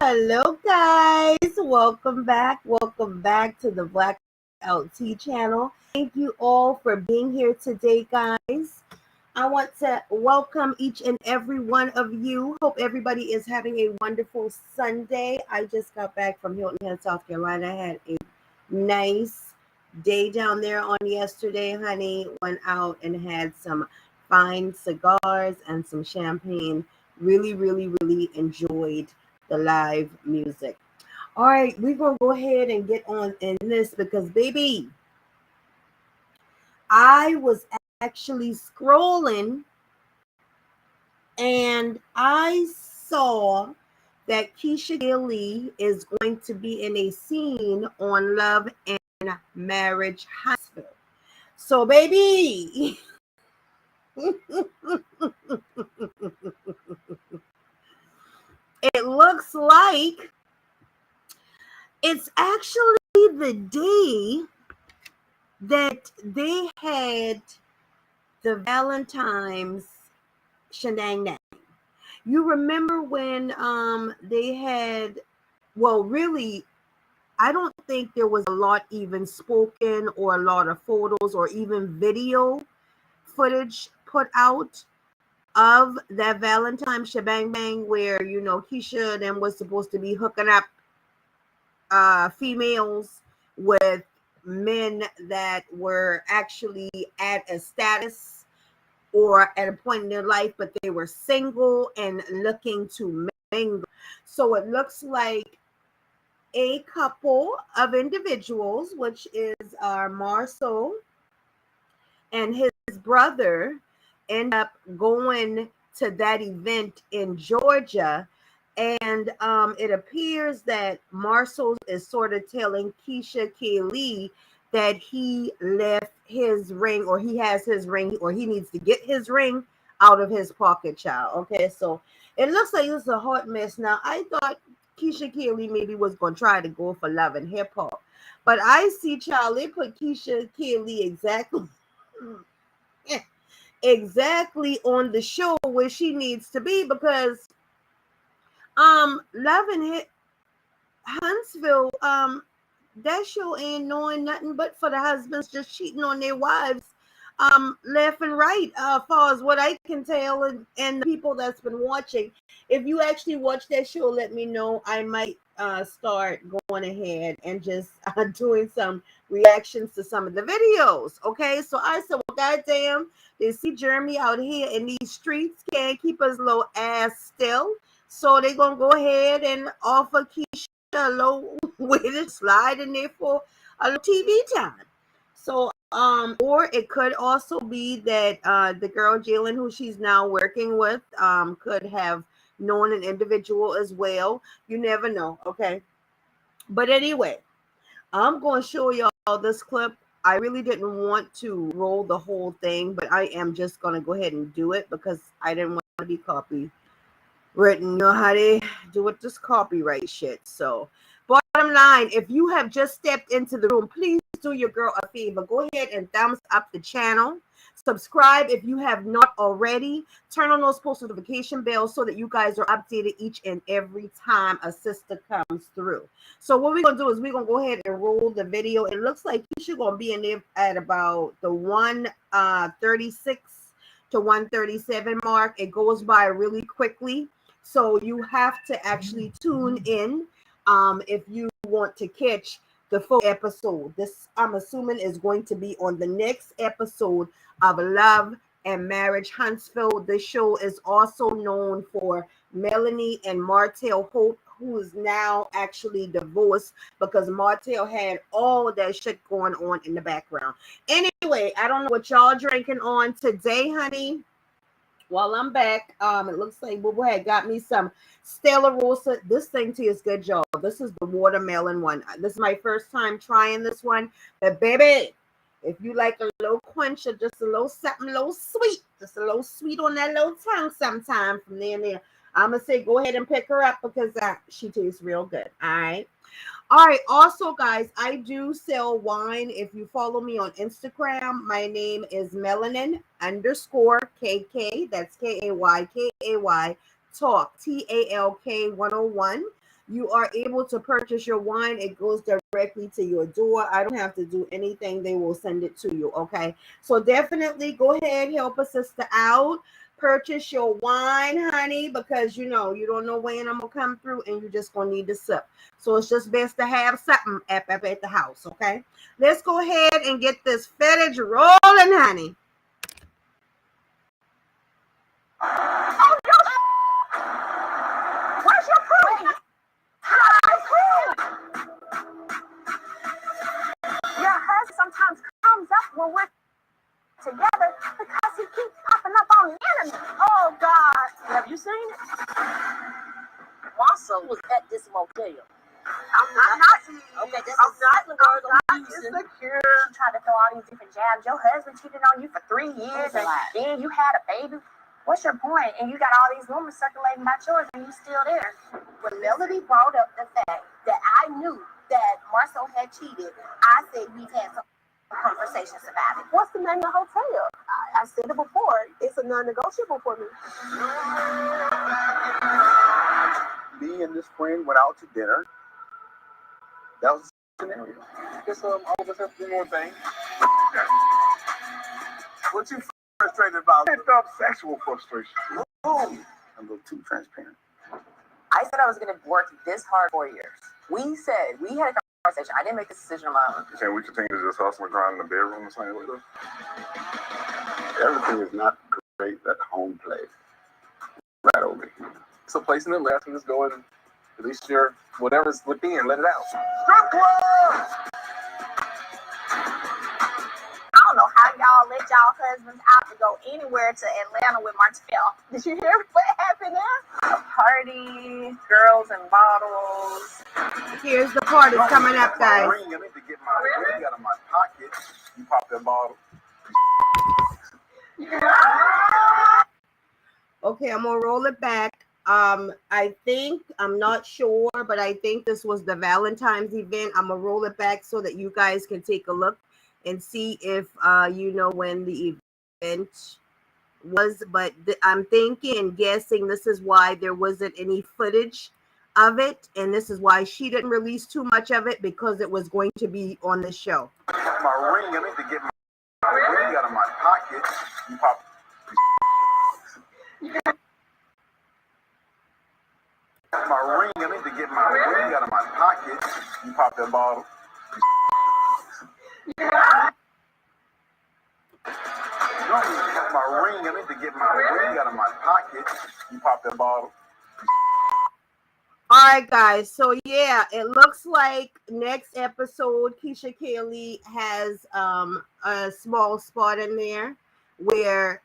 Hello, guys. Welcome back. Welcome back to the Black LT channel. Thank you all for being here today, guys. I want to welcome each and every one of you. Hope everybody is having a wonderful Sunday. I just got back from Hilton Head, South Carolina. I had a nice day down there on yesterday, honey. Went out and had some fine cigars and some champagne. Really, really, really enjoyed the live music. All right, we're going to go ahead and get on in this because, baby, I was actually scrolling and I saw that Keesha Kaylee is going to be in a scene on Love and Marriage Huntsville. So, baby, it looks like it's actually the day that they had the Valentine's shenanigans. You remember when they had, well, really, I don't think there was a lot even spoken or a lot of photos or even video footage put out of that Valentine's shebang bang where, you know, Keisha then was supposed to be hooking up females with men that were actually at a status or at a point in their life, but they were single and looking to mingle. So it looks like a couple of individuals, which is Marcel and his brother, end up going to that event in Georgia. And it appears that Marcel is sort of telling Keesha Kaylee that he left his ring, or he has his ring, or he needs to get his ring out of his pocket, child. Okay, so it looks like it's a hot mess. Now, I thought Keesha Kaylee maybe was going to try to go for Love and Hip Hop, but I see, child, they put Keesha Kaylee exactly on the show where she needs to be, because Love and Hip Huntsville, that show ain't knowing nothing but for the husbands just cheating on their wives, left and right, as far as what I can tell, and the people that's been watching. If you actually watch that show, let me know. I might start going ahead and just doing some reactions to some of the videos. Okay, so I said, well, goddamn, they see Jeremy out here in these streets, can't keep his little ass still. So they're gonna go ahead and offer Keisha a low way to slide in there for a little TV time. So or it could also be that the girl Jalen, who she's now working with, could have known an individual as well. You never know. Okay, but anyway, I'm going to show y'all this clip. I really didn't want to roll the whole thing, but I am just going to go ahead and do it because I didn't want to be copywritten. You know how they do with this copyright shit. So bottom line, if you have just stepped into the room, please do your girl a favor. Go ahead and thumbs up the channel. Subscribe if you have not already. Turn on those post notification bells so that you guys are updated each and every time a sister comes through. So what we're going to do is we're going to go ahead and roll the video. It looks like you're going to be in there at about the 136 to 137 mark. It goes by really quickly. So you have to actually tune in if you want to catch the full episode. This, I'm assuming, is going to be on the next episode of Love and Marriage Huntsville. This show is also known for Melanie and Martell Hope, who is now actually divorced because Martell had all that shit going on in the background. Anyway, I don't know what y'all drinking on today, honey. While I'm back, it looks like Boo Boo had got me some Stella Rosa. This thing tastes good, y'all. This is the watermelon one. This is my first time trying this one. But baby, if you like a little quencher, just a little something, a little sweet, just a little sweet on that little tongue sometime from there and there, I'm going to say go ahead and pick her up because she tastes real good. All right. All right. Also, guys, I do sell wine. If you follow me on Instagram, my name is Melanin_KK. That's KAYKAY Talk, TALK 101. You are able to purchase your wine. It goes directly to your door. I don't have to do anything. They will send it to you. Okay. So definitely go ahead, help a sister out. Purchase your wine, honey, because you don't know when I'm gonna come through and you're just gonna need to sip. So it's just best to have something at the house, okay? Let's go ahead and get this footage rolling, honey. Where's your proof? Your husband sometimes comes up when we're together because he keeps popping up on the internet. Oh, God. Have you seen it? Marcel was at this motel. I'm not. Okay, that's exactly the word I'm using. Insecure. She tried to throw all these different jabs. Your husband cheated on you for 3 years, and then you had a baby. What's your point? And you got all these rumors circulating about yours, and you still there. When Melody brought up the fact that I knew that Marcel had cheated, I said we've had some conversations about it. What's the name of the hotel? I said it before. It's a non-negotiable for me. Me and this friend went out to dinner. That was the scenario. Guess all of us have to do more things. What you frustrated about? Pent up sexual frustration. I'm a little too transparent. I said I was going to work this hard for 4 years. We had a conversation. I didn't make this decision on my own. Can we continue to just hustle and grind in the bedroom the same way? Everything is not great at home play. Right over here. It's a place in the left and just go and release your whatever's within, let it out. Strip club! I don't know how y'all let y'all husbands out to go anywhere to Atlanta with Martell. Did you hear what happened there? A party, girls and bottles. Here's the party coming up, guys. Ring, I need to get my ring out of my pocket. You pop that bottle. Okay, I'm gonna roll it back. I think, I'm not sure, but I think this was the Valentine's event. I'm gonna roll it back so that you guys can take a look and see if you know when the event was. But I'm thinking and guessing this is why there wasn't any footage of it, and this is why she didn't release too much of it, because it was going to be on the show. My ring, I need to get my ring out of my pocket. You pop. My ring, I need to get my ring out of my pocket. You pop that bottle. My ring, I need to get my ring out of my pocket. You pop that bottle. All right, guys. So yeah, it looks like next episode, Keesha Kaylee has a small spot in there where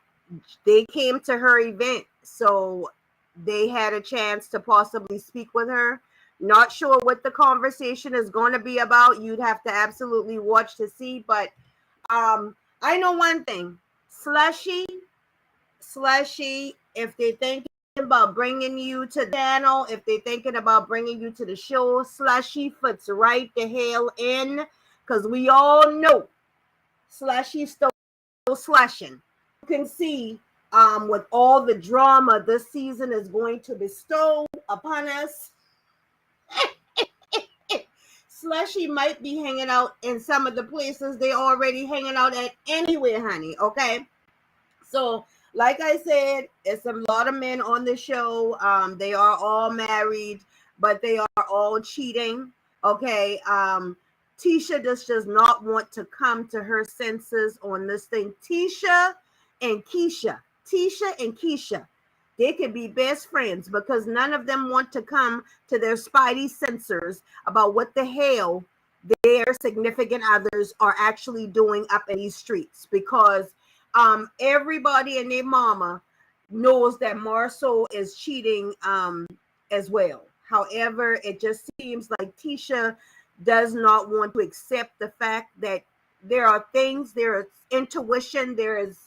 they came to her event, so they had a chance to possibly speak with her. Not sure what the conversation is going to be about. You'd have to absolutely watch to see. But I know one thing: Slushy, if they think about bringing you to the channel, if they're thinking about bringing you to the show, Slushy fits right the hell in, because we all know Slushy's still slushing. You can see with all the drama this season is going to bestow upon us, Slushy might be hanging out in some of the places they already hanging out at anyway, honey. Okay, so like I said, it's a lot of men on the show. They are all married. but they are all cheating. Okay. Tisha just does not want to come to her senses on this thing. Tisha and Keesha. They could be best friends because none of them want to come to their spidey sensors about what the hell their significant others are actually doing up in these streets, because everybody and their mama knows that Marceau is cheating as well. However, it just seems like Tisha does not want to accept the fact that there are things, there is intuition, there is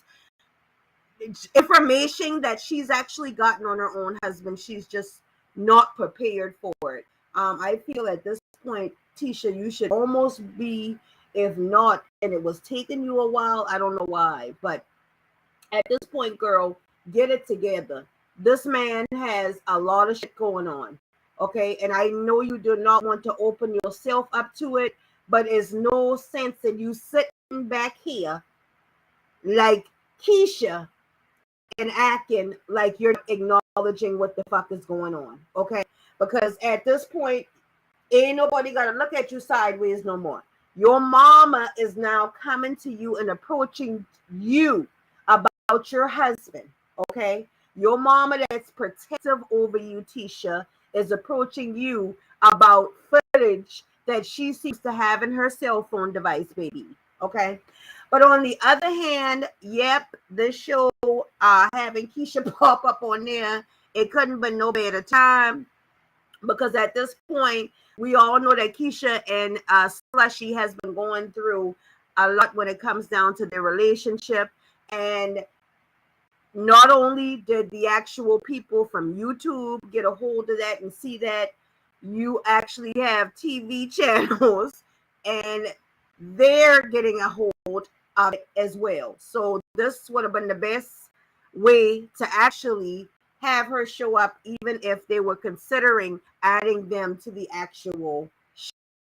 information that she's actually gotten on her own husband. She's just not prepared for it. I feel at this point, Tisha, you should almost be, if not, and it was taking you a while, I don't know why, but at this point, girl, get it together. This man has a lot of shit going on. Okay. And I know you do not want to open yourself up to it, but it's no sense in you sitting back here like Keesha and acting like you're acknowledging what the fuck is going on. Okay. Because at this point, ain't nobody got to look at you sideways no more. Your mama is now coming to you and approaching you about your husband. Okay. Your mama that's protective over you, Tisha, is approaching you about footage that she seems to have in her cell phone device, baby. Okay. But on the other hand, yep, this show having Keesha pop up on there, it couldn't be no better time, because at this point, we all know that Keesha and Slushy has been going through a lot when it comes down to their relationship. And not only did the actual people from YouTube get a hold of that and see that, you actually have TV channels and they're getting a hold of it as well. So this would have been the best way to actually have her show up, even if they were considering adding them to the actual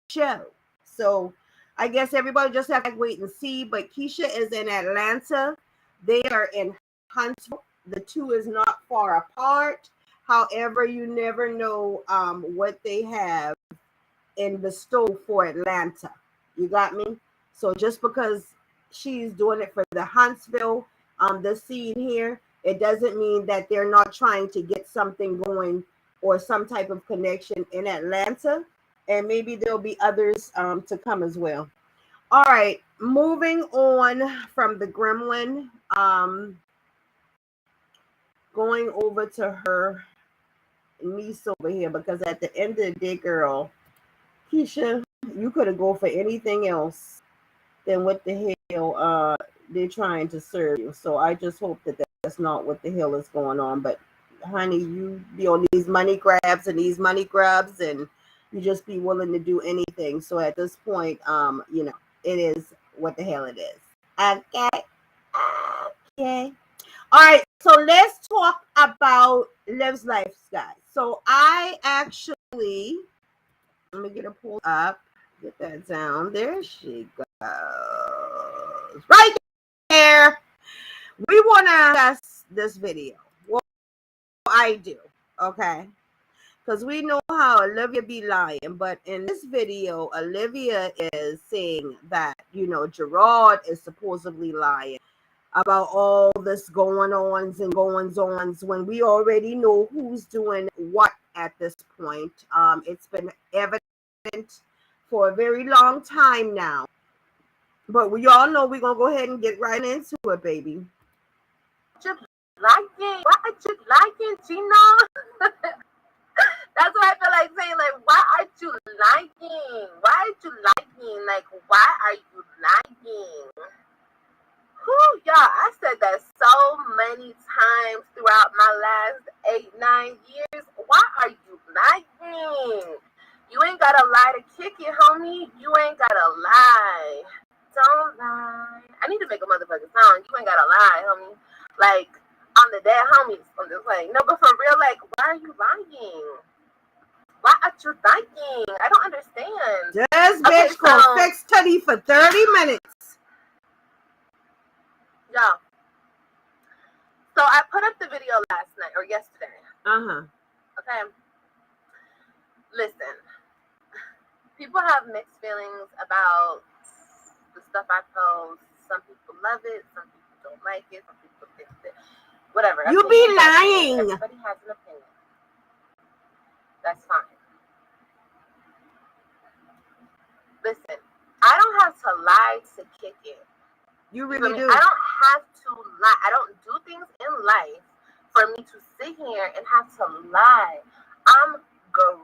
show. So I guess everybody just have to wait and see. But Keesha is in Atlanta. They are in Huntsville. The two is not far apart. However, you never know what they have in bestow for Atlanta. You got me? So just because she's doing it for the Huntsville, the scene here, it doesn't mean that they're not trying to get something going or some type of connection in Atlanta. And maybe there'll be others to come as well. All right, moving on from the gremlin, going over to her niece over here, because at the end of the day, girl, Keesha, you could have go for anything else than what the hell they're trying to serve you. So I just hope that that's not what the hell is going on. But honey, you be on these money grabs and you just be willing to do anything. So at this point, it is what the hell it is. Okay. Okay. All right. So let's talk about Liv's Life, guys. So I actually, let me get her pulled up. Get that down. There she goes. Right there. We want to discuss this video. Well, I do. Okay. Because we know how Olivia be lying. But in this video, Olivia is saying that, Jarrod is supposedly lying about all this going-ons and goings-ons when we already know who's doing what at this point. It's been evident for a very long time now. But we all know we're going to go ahead and get right into it, baby. What you liking, Gina? That's what I feel like saying. Like, why aren't you liking? Why aren't you liking? Like, why are you liking? Whew, y'all, I said that so many times throughout my last 8-9 years. Why are you liking? You ain't gotta lie to kick it, homie. You ain't gotta lie. Don't lie. I need to make a motherfucking song. You ain't gotta lie, homie. Like, on the dead homies. I'm just like, no, but for real, like, why are you lying? Why are you liking? I don't understand. This bitch gonna fix Teddy for 30 minutes. Yeah. So I put up the video last night or yesterday. Uh-huh. Okay. listen, people have mixed feelings about the stuff I post. Some people love it, some people don't like it, some people think that whatever. You be lying. Everybody has an opinion. That's fine. Listen, I don't have to lie to kick it. You really do. I don't have to lie. I don't do things in life for me to sit here and have to lie. I'm grown.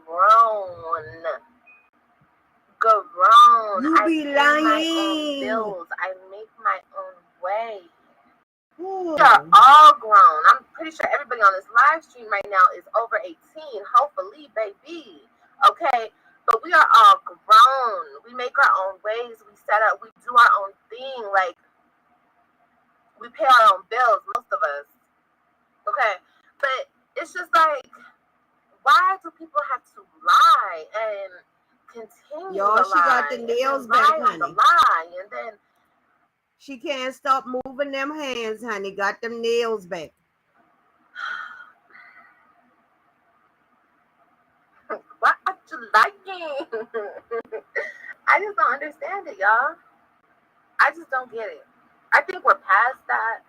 You be I lying. pay my own bills. I make my own way. Ooh. We are all grown. I'm pretty sure everybody on this live stream right now is over 18. Hopefully, baby. Okay? But we are all grown. We make our own ways. We set up. We do our own thing. Like, we pay our own bills, most of us. Okay? But it's just like, why do people have to lie and continue Y'all, to she got the nails back, honey. Lie, and then she can't stop moving them hands, honey. Got them nails back. What are you liking? I just don't understand it, y'all. I just don't get it. I think we're past that.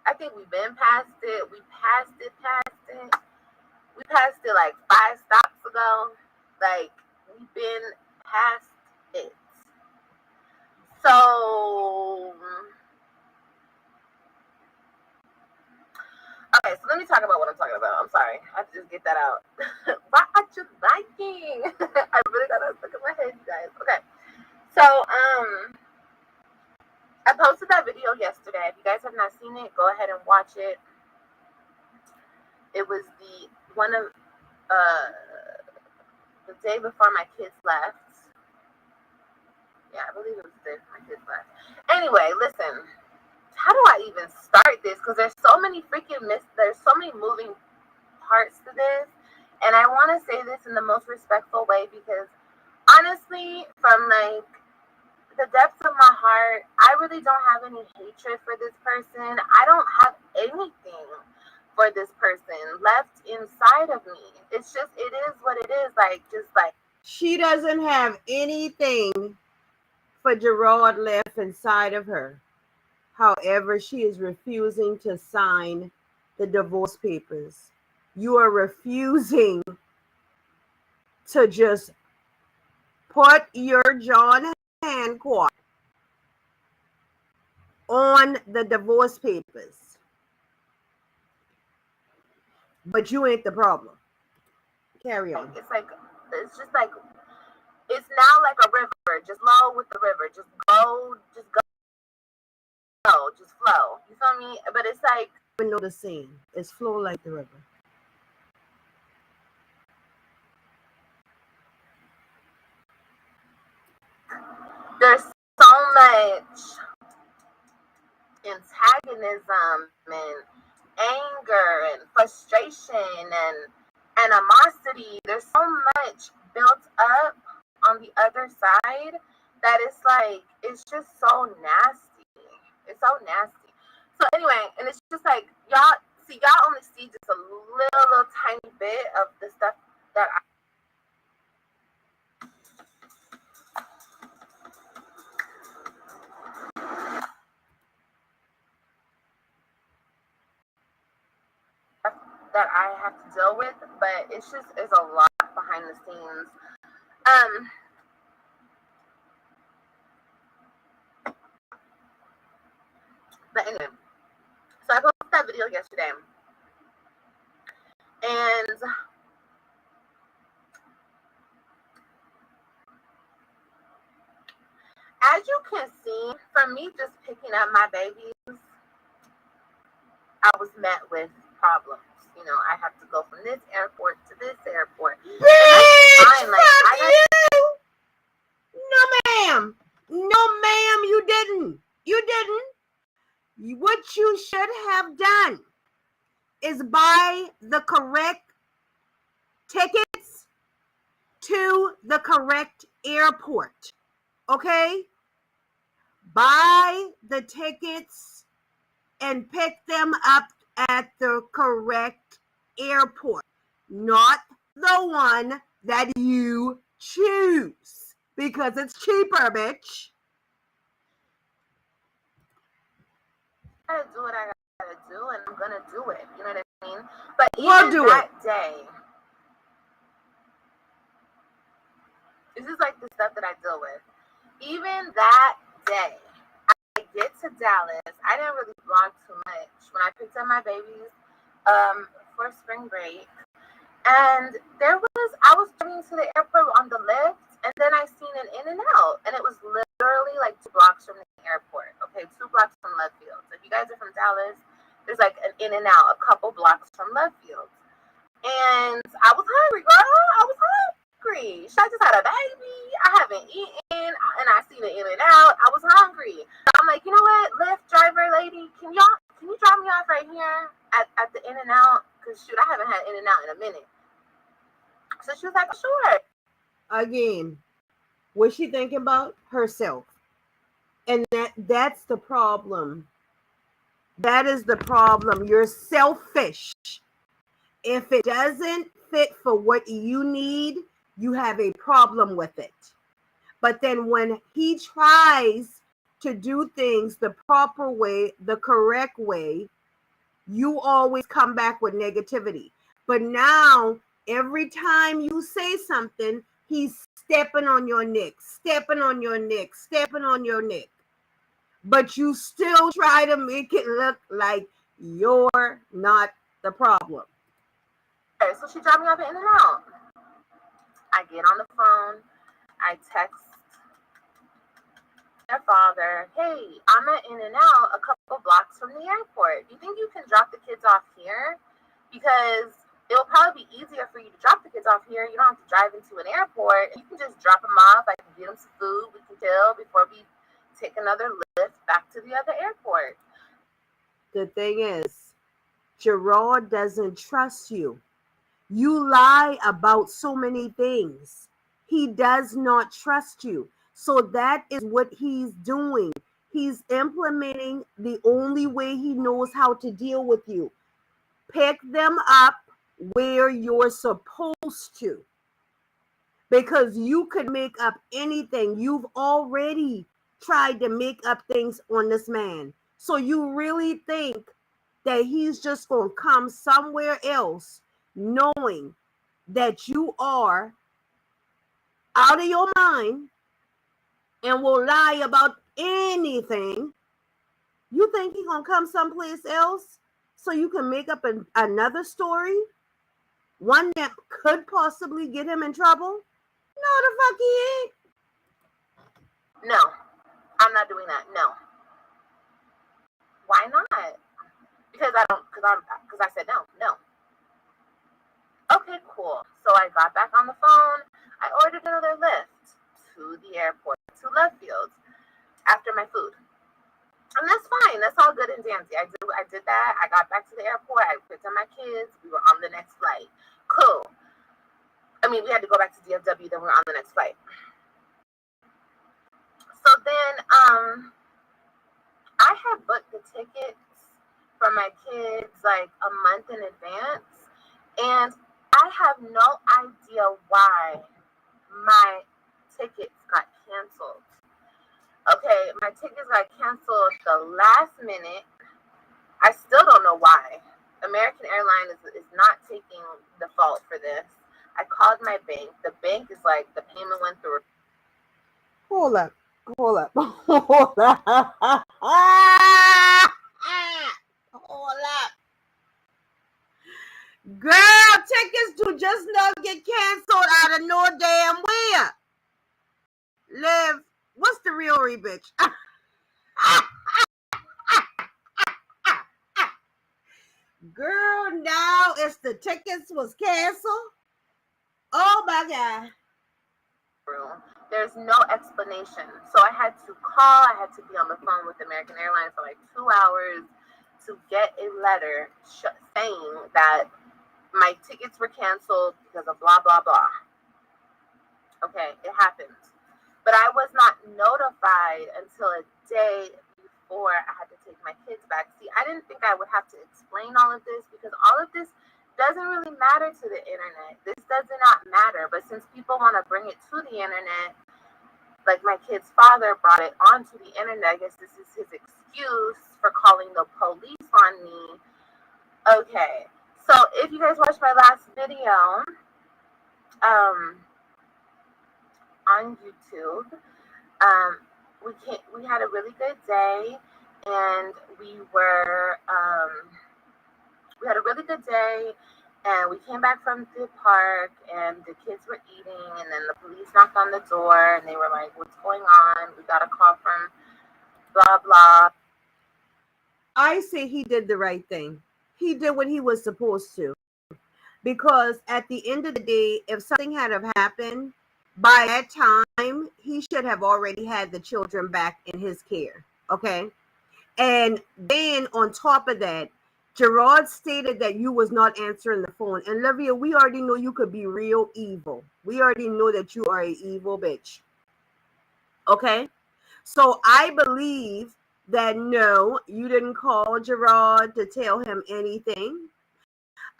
I think we've been past it. We passed it. We passed it like 5 stops ago. Like, we've been past it. So, okay, so let me talk about what I'm talking about. I'm sorry. I have to just get that out. What are you liking? I really got that stuck in my head, you guys. Okay. So, I posted that video yesterday. If you guys have not seen it, go ahead and watch it. It was the day before my kids left. Yeah, I believe it was the day before my kids left. Anyway, listen. How do I even start this? Because there's so many there's so many moving parts to this. And I want to say this in the most respectful way because honestly, from like the depths of my heart, I really don't have any hatred for this person. I don't have anything for this person left inside of me. It's just, it is what it is. Like, just like. She doesn't have anything for Jarrod left inside of her. However, she is refusing to sign the divorce papers. You are refusing to just put your John Hancock on the divorce papers. But you ain't the problem. Carry on. It's just like, it's now like a river. Just flow with the river. Just go. Just flow. You feel me? But it's like, You know the scene. It's flow like the river. there's so much antagonism and anger and frustration and animosity. There's so much built up on the other side that it's like, it's just so nasty. It's so nasty. So anyway, and it's just like, y'all only see just a little tiny bit of the stuff that I have to deal with, but it's a lot behind the scenes. But anyway, so I posted that video yesterday, and as you can see, from me just picking up my babies, I was met with problems. You know, I have to go from this airport to this airport. Bitch, No, ma'am. No, ma'am, you didn't. You didn't. What you should have done is buy the correct tickets to the correct airport. Okay? Buy the tickets and pick them up at the correct airport, not the one that you choose because it's cheaper, bitch. I gotta do what I gotta do, and I'm gonna do it. You know what I mean? But We'll even do that it. day, this is like the stuff that I deal with. Even that day, I get to Dallas. I didn't really vlog too much when I picked up my babies for spring break. And I was driving to the airport on the left, and then I seen an In-N-Out, and it was literally like 2 blocks from the airport. Okay, 2 blocks from Love Field. So if you guys are from Dallas, there's like an In-N-Out a couple blocks from Love Field. And I was hungry, girl. I was hungry. I just had a baby. I haven't eaten, and I seen an In-N-Out. I was hungry. So I'm like, you know what, Lyft driver lady, can you drop me off right here at the In-N-Out? Because shoot, I haven't had In-N-Out in a minute. So she was like, sure. Again, what's she thinking about? Herself. And that's the problem. That is the problem. You're selfish. If it doesn't fit for what you need, you have a problem with it. But then when he tries to do things the proper way, the correct way, you always come back with negativity. But now, every time you say something, he's stepping on your neck, stepping on your neck, stepping on your neck. But you still try to make it look like you're not the problem. Okay, so she dropped me off at In-N-Out. I get on the phone. I text their father, hey, I'm at In-N-Out a couple blocks from the airport. Do you think you can drop the kids off here? Because it'll probably be easier for you to drop the kids off here. You don't have to drive into an airport. You can just drop them off. I can get them some food. We can chill before we take another lift back to the other airport. The thing is, Jarrod doesn't trust you. You lie about so many things. He does not trust you. So that is what he's doing. He's implementing the only way he knows how to deal with you. Pick them up where you're supposed to. Because you could make up anything. You've already tried to make up things on this man. So you really think that he's just going to come somewhere else knowing that you are out of your mind and will lie about anything? You think he's going to come someplace else so you can make up another story? One that could possibly get him in trouble? No, the fuck he ain't. No, I'm not doing that. No. Why not? Because I said no. Okay, cool. So I got back on the phone. I ordered another lift to the airport, to Love Field, after my food. And that's fine. That's all good and dandy. I did that. I got back to the airport. I picked up my kids. We were on the next flight. Cool. I mean, we had to go back to DFW. Then we're on the next flight. So then, I had booked the tickets for my kids like a month in advance, and I have no idea why my tickets got canceled. Okay, my tickets got canceled the last minute. I still don't know why. American Airlines is not taking the fault for this. I called my bank. The bank is like, the payment went through. Hold up. Girl, tickets do just not get canceled out of no damn where. Liv, what's the real bitch? Girl, now it's the tickets was canceled. Oh my God. There's no explanation. So I had to call. I had to be on the phone with American Airlines for like 2 hours to get a letter saying that my tickets were canceled because of blah, blah, blah. Okay, it happened. But I was not notified until a day before I had to take my kids back. See, I didn't think I would have to explain all of this because all of this doesn't really matter to the internet. This does not matter. But since people want to bring it to the internet, like my kid's father brought it onto the internet, I guess this is his excuse for calling the police on me. Okay, so if you guys watched my last video on YouTube, we had a really good day, and we had a really good day, and we came back from the park, and the kids were eating, and then the police knocked on the door, and they were like, "What's going on? We got a call from blah blah." I say he did the right thing. He did what he was supposed to, because at the end of the day, if something had have happened by that time, he should have already had the children back in his care. Okay. And then on top of that, Jarrod stated that you was not answering the phone. And Olivia, we already know you could be real evil. We already know that you are an evil bitch. Okay? So I believe that no, you didn't call Jarrod to tell him anything.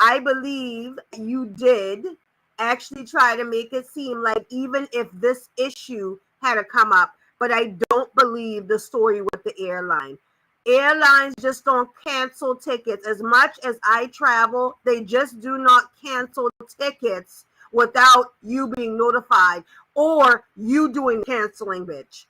I believe you did actually try to make it seem like even if this issue had to come up, but I don't believe the story with the airline. Airlines just don't cancel tickets. As much as I travel, they just do not cancel tickets without you being notified or you doing canceling, bitch.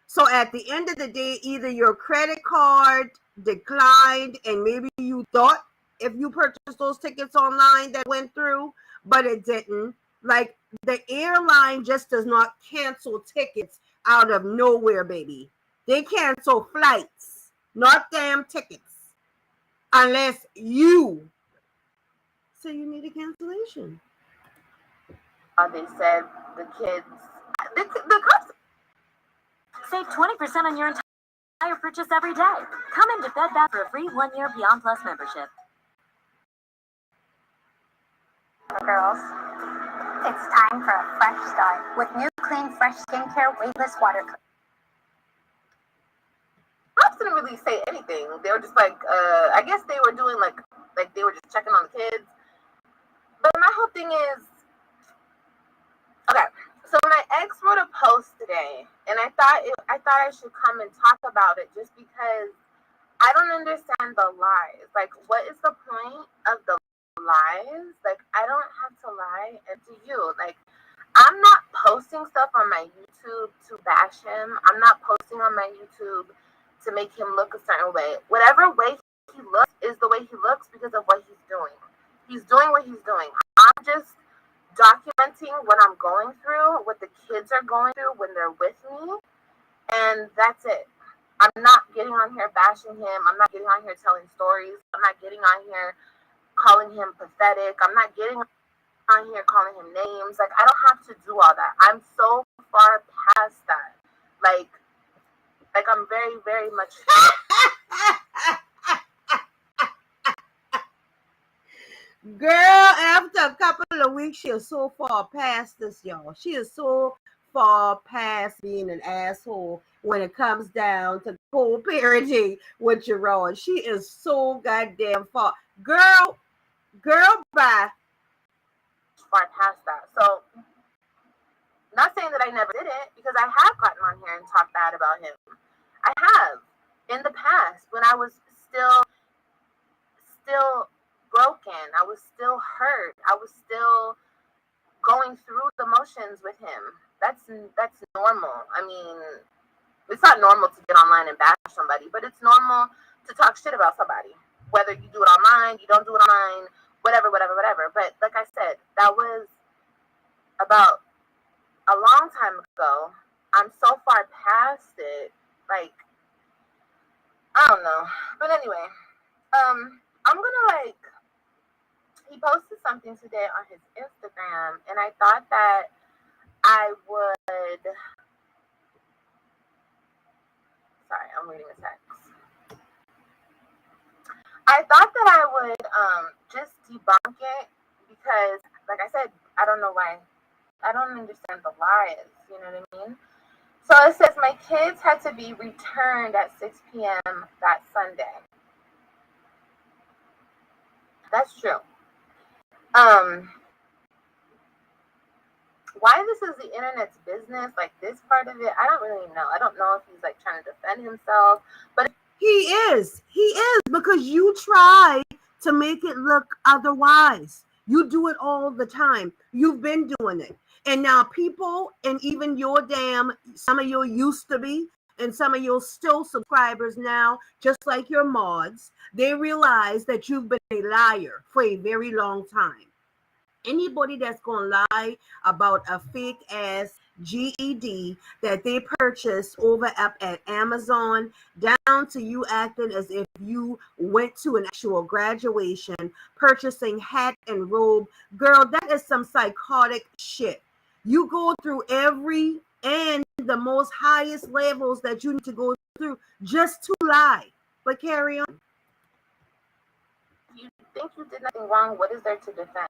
So at the end of the day, either your credit card declined and maybe you thought if you purchased those tickets online that went through, but it didn't. Like the airline just does not cancel tickets out of nowhere, baby. They cancel flights, not damn tickets, unless you say you need a cancellation. They said the kids, the cops. Save 20% on your entire purchase every day. Come into Bed Bath for a free 1-year Beyond Plus membership. Girls, it's time for a fresh start with new clean, fresh skincare, weightless water. Cops didn't really say anything. They were just like, I guess they were doing like they were just checking on the kids. But my whole thing is, okay. So my ex wrote a post today, and I thought I should come and talk about it just because I don't understand the lies. Like, what is the point of the lies? Like, I don't have to lie to you. Like, I'm not posting stuff on my YouTube to bash him. I'm not posting on my YouTube to make him look a certain way. Whatever way he looks is the way he looks because of what he's doing. He's doing what he's doing. I'm just documenting what I'm going through, what the kids are going through when they're with me, and that's it. I'm not getting on here bashing him. I'm not getting on here telling stories. I'm not getting on here calling him pathetic. I'm not getting on here calling him names. Like, I don't have to do all that. I'm so far past that. Like I'm very, very much. Girl, after a couple of weeks, she is so far past this, y'all. She is so far past being an asshole when it comes down to co-parenting with Jarrod. She is so goddamn far. Girl, bye. Far past that. So, not saying that I never did it, because I have gotten on here and talked bad about him. I have. In the past, when I was still broken. I was still hurt. I was still going through the motions with him. That's normal. I mean, it's not normal to get online and bash somebody, but it's normal to talk shit about somebody. Whether you do it online, you don't do it online, whatever. But like I said, that was about a long time ago. I'm so far past it. Like, I don't know. But anyway, I'm gonna he posted something today on his Instagram, and I thought that I would. Sorry, I'm reading a text. I thought that I would just debunk it because, like I said, I don't know why. I don't understand the lies. You know what I mean? So it says my kids had to be returned at 6 p.m. that Sunday. That's true. Why this is the internet's business, like this part of it, I don't really know. I don't know if he's like trying to defend himself, but he is because you try to make it look otherwise. You do it all the time. You've been doing it. And now people, and even some of you used to be, and some of you still subscribers now, just like your mods, they realize that you've been a liar for a very long time. Anybody that's going to lie about a fake ass GED that they purchased over up at Amazon, down to you acting as if you went to an actual graduation, purchasing hat and robe, girl, that is some psychotic shit. You go through every and the most highest levels that you need to go through just to lie. But carry on. You think you did nothing wrong? What is there to defend?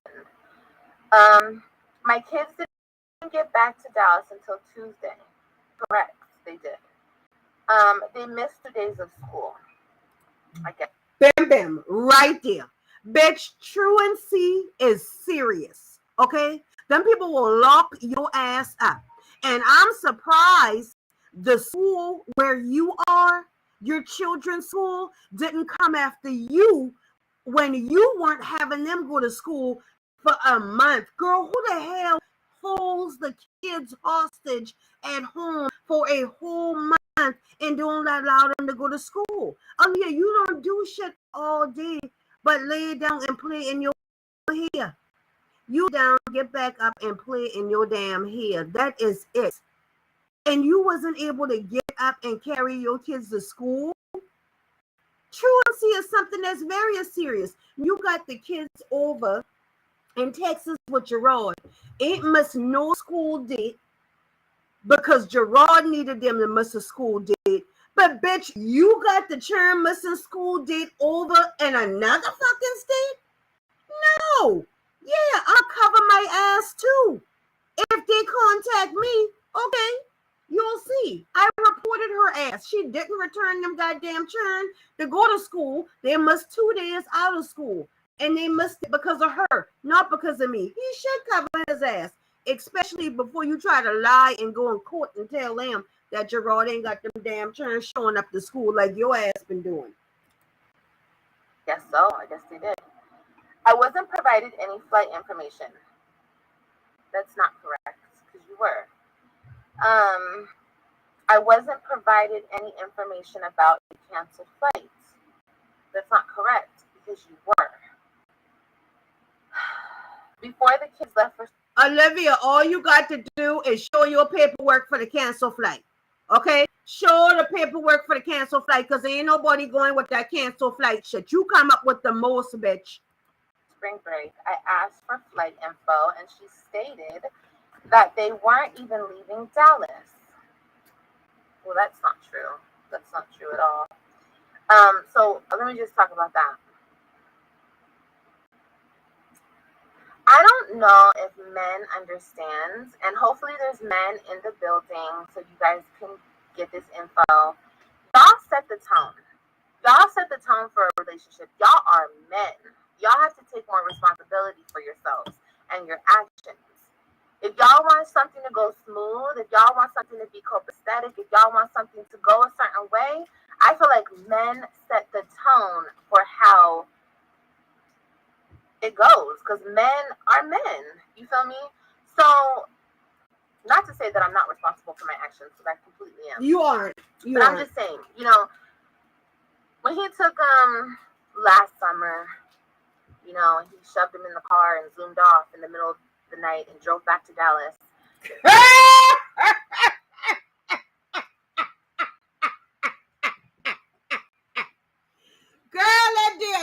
My kids didn't get back to Dallas until Tuesday. Correct, they did. They missed 2 days of school. I guess. Bam, bam, right there. Bitch, truancy is serious, okay? Them people will lock your ass up. And I'm surprised the school where you are, your children's school, didn't come after you when you weren't having them go to school for a month. Girl, who the hell holds the kids hostage at home for a whole month and don't allow them to go to school? Oh yeah, you don't do shit all day but lay down and play in your hair. You down, get back up and play in your damn hair. That is it. And you wasn't able to get up and carry your kids to school. Truancy is something that's very serious. You got the kids over in Texas with Jarrod. Ain't missed no school date because Jarrod needed them to miss a school date. But bitch, you got the churn missing school date over in another fucking state? No. Yeah, I'll cover my ass too. If they contact me, okay, you'll see. I reported her ass. She didn't return them goddamn churn to go to school. They missed 2 days out of school. And they missed it because of her, not because of me. He should cover his ass, especially before you try to lie and go in court and tell them that Jarrod ain't got them damn churns showing up to school like your ass been doing. Guess so. I guess they did. I wasn't provided any flight information. That's not correct, because you were. I wasn't provided any information about the canceled flights. That's not correct, because you were. Before the kids left for... Olivia, all you got to do is show your paperwork for the canceled flight. Okay? Show the paperwork for the canceled flight, because there ain't nobody going with that canceled flight shit. You come up with the most, bitch. Spring break, I asked for flight info, and she stated that they weren't even leaving Dallas. Well, that's not true. That's not true at all. So let me just talk about that. I don't know if men understand, and hopefully there's men in the building so you guys can get this info. Y'all set the tone. Y'all set the tone for a relationship. Y'all are men. Y'all have to take more responsibility for yourselves and your actions. If y'all want something to go smooth, if y'all want something to be copacetic, if y'all want something to go a certain way, I feel like men set the tone for how it goes, because men are men. You feel me? So, not to say that I'm not responsible for my actions, because I completely am. You aren't. But I'm just saying, you know, when he took last summer, you know, he shoved him in the car and zoomed off in the middle of the night and drove back to Dallas. Girl,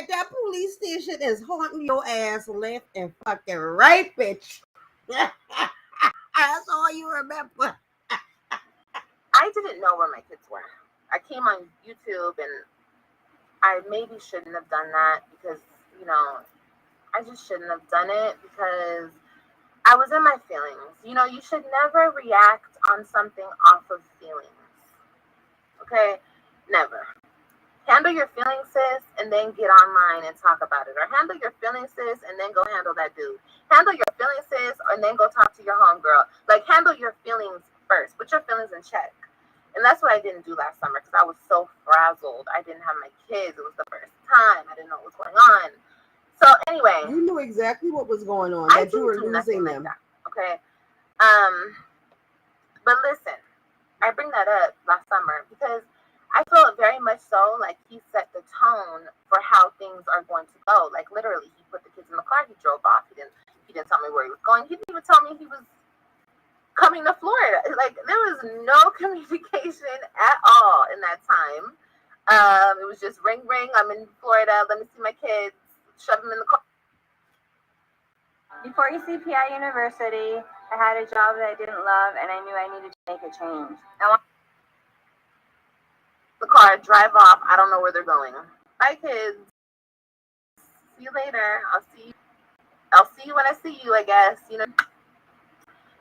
that police station is haunting your ass left and fucking right, bitch. That's all you remember. I didn't know where my kids were. I came on YouTube, and I maybe shouldn't have done that because, you know, I just shouldn't have done it because I was in my feelings. You know, you should never react on something off of feelings. Okay? Never. Handle your feelings, sis, and then get online and talk about it. Or handle your feelings, sis, and then go handle that dude. Handle your feelings, sis, and then go talk to your homegirl. Like, handle your feelings first. Put your feelings in check. And that's what I didn't do last summer because I was so frazzled. I didn't have my kids. It was the first time. I didn't know what was going on. So anyway. You knew exactly what was going on, that you were losing them. Like that, okay? But listen, I bring that up last summer because I felt very much so like he set the tone for how things are going to go. Like literally, he put the kids in the car, he drove off. He didn't tell me where he was going. He didn't even tell me he was coming to Florida. Like there was no communication at all in that time. It was just ring, I'm in Florida. Let me see my kids. Shove them in the car. Before ECPI University, I had a job that I didn't love, and I knew I needed to make a change. The car, drive off. I don't know where they're going. Bye, kids. See you later. I'll see you when I see you, I guess. You know.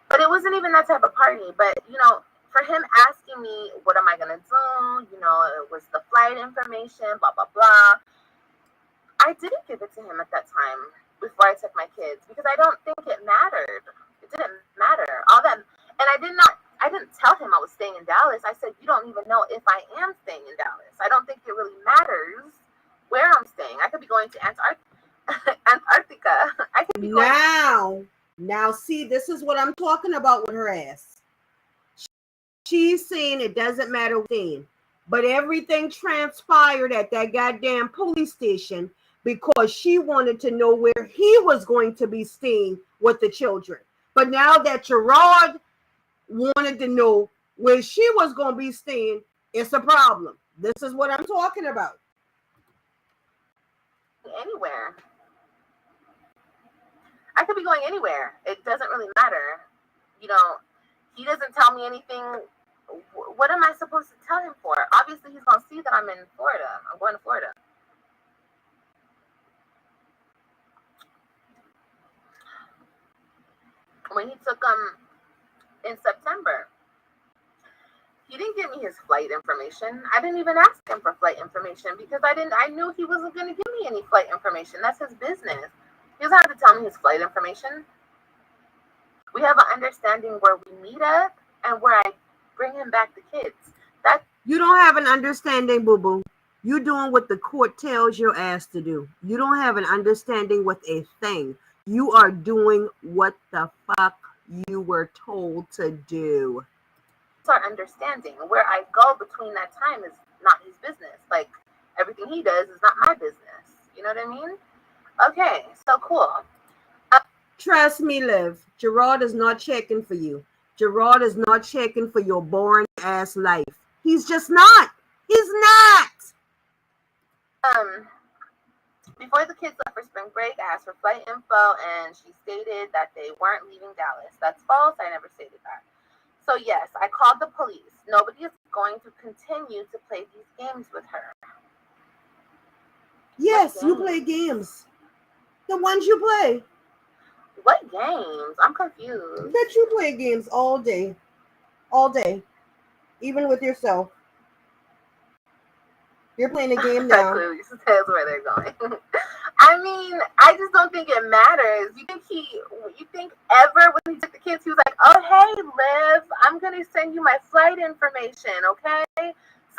But it wasn't even that type of party. But you know, for him asking me, what am I gonna do? You know, it was the flight information, blah blah blah. I didn't give it to him at that time before I took my kids because I don't think it mattered. It didn't matter. All that, and I didn't tell him I was staying in Dallas. I said, you don't even know if I am staying in Dallas. I don't think it really matters where I'm staying. I could be going to Antarctica. I could be going. Now, see, this is what I'm talking about with her ass. She's saying it doesn't matter what, but everything transpired at that goddamn police station because she wanted to know where he was going to be staying with the children. But now that Jarrod wanted to know where she was going to be staying, it's a problem. This is what I'm talking about. Anywhere. I could be going anywhere. It doesn't really matter. You know, he doesn't tell me anything. What am I supposed to tell him for? Obviously, he's going to see that I'm in Florida. I'm going to Florida. When he took in September, he didn't give me his flight information. I didn't even ask him for flight information because I knew he wasn't going to give me any flight information. That's his business. He doesn't have to tell me his flight information. We have an understanding where we meet up and where I bring him back the kids. You don't have an understanding, boo-boo. You're doing what the court tells your ass to do. You don't have an understanding with a thing. You are doing what the fuck you were told to do. It's our understanding. Where I go between that time is not his business. Like, everything he does is not my business. You know what I mean? Okay, so cool. Trust me, Liv. Jarrod is not checking for you. Jarrod is not checking for your boring ass life. He's just not. He's not. Before the kids left for spring break, I asked for flight info, and she stated that they weren't leaving Dallas. That's false. I never stated that. So yes, I called the police. Nobody is going to continue to play these games with her. Yes, you play games. The ones you play. What games? I'm confused. Bet you play games all day. All day. Even with yourself. You're playing a game now. Clearly says where they're going. I mean, I just don't think it matters. You think ever when he took the kids, he was like, oh, hey, Liv, I'm going to send you my flight information, okay?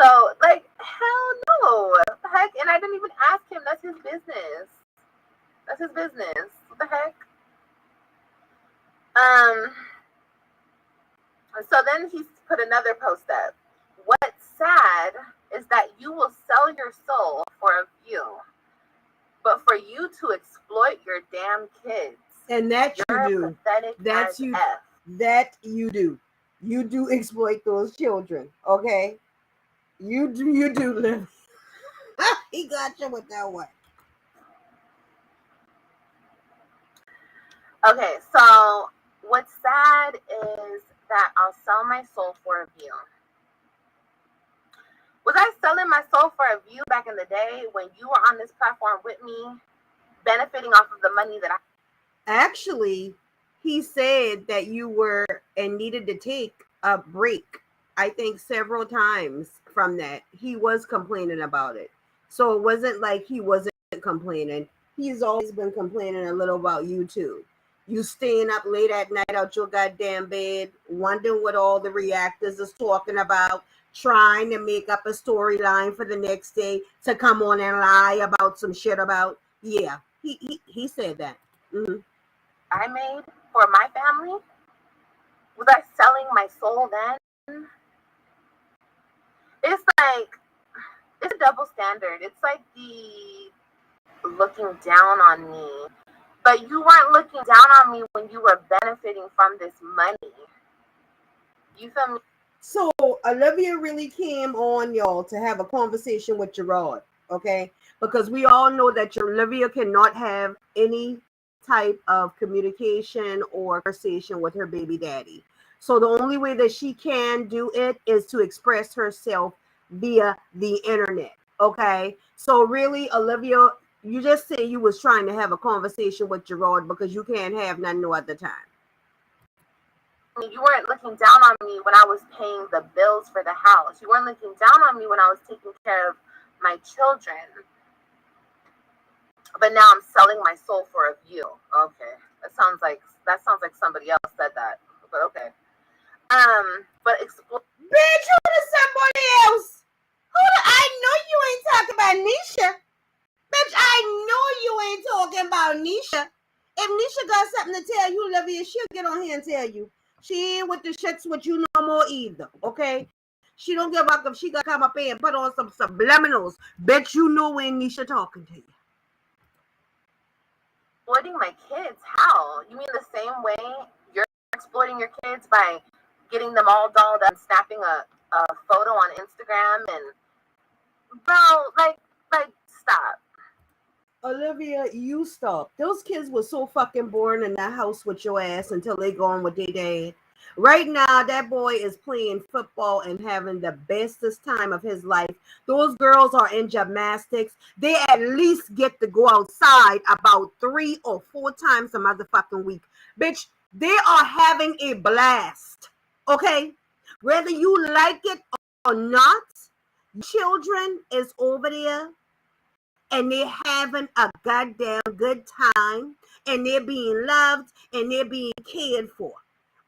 So, like, hell no. What the heck? And I didn't even ask him. That's his business. That's his business. What the heck? So then he put another post up. What's sad is that you will sell your soul for a view, but for you to exploit your damn kids. And that you do. That's you. That you do. You do exploit those children. Okay. You do live. He got you with that one. Okay, so what's sad is that I'll sell my soul for a view. Was I selling my soul for a view back in the day when you were on this platform with me, benefiting off of the money that I... Actually, he said that you were and needed to take a break, I think several times from that. He was complaining about it. So it wasn't like he wasn't complaining. He's always been complaining a little about you too. You staying up late at night out your goddamn bed, wondering what all the reactors is talking about, trying to make up a storyline for the next day to come on and lie about some shit about. Yeah, he said that. Mm-hmm. I made for my family? Was I selling my soul then? It's like, it's a double standard. It's like the looking down on me. But you weren't looking down on me when you were benefiting from this money. You feel me? So Olivia really came on y'all to have a conversation with Jarrod, okay? Because we all know that Olivia cannot have any type of communication or conversation with her baby daddy. So the only way that she can do it is to express herself via the internet, okay? So really, Olivia, you just say you was trying to have a conversation with Jarrod because you can't have none no other time. You weren't looking down on me when I was paying the bills for the house. You weren't looking down on me when I was taking care of my children. But now I'm selling my soul for a view. Okay. That sounds like somebody else said that. But okay. But Bitch, who is somebody else? I know you ain't talking about Nisha. Bitch, I know you ain't talking about Nisha. If Nisha got something to tell you, Olivia, she'll get on here and tell you. She ain't with the shits with you no more either, okay? She don't give up if she got to come up here and put on some subliminals. Bet you know when Nisha talking to you. Exploiting my kids? How? You mean the same way you're exploiting your kids by getting them all dolled up and snapping a photo on Instagram and bro, like stop. Olivia, you stop. Those kids were so fucking boring in that house with your ass until they gone with their dad. Right now, that boy is playing football and having the bestest time of his life. Those girls are in gymnastics. They at least get to go outside about 3 or 4 times a motherfucking week. Bitch, they are having a blast. Okay? Whether you like it or not, children is over there and they're having a goddamn good time and they're being loved and they're being cared for.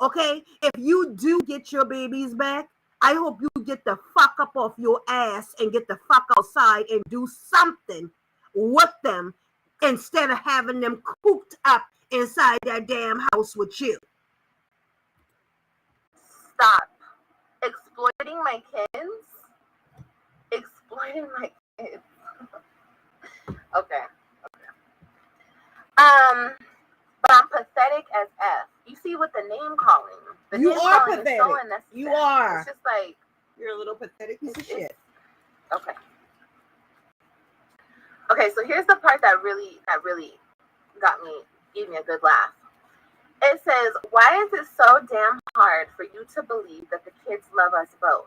Okay? If you do get your babies back, I hope you get the fuck up off your ass and get the fuck outside and do something with them instead of having them cooped up inside that damn house with you. Stop exploiting my kids. Exploiting my kids. Okay. But I'm pathetic as F. You see what the name calling. The You name are calling pathetic. is so unnecessary. You are. It's just like You're a little pathetic piece of shit. Okay. Okay, so here's the part that really gave me a good laugh. It says, why is it so damn hard for you to believe that the kids love us both?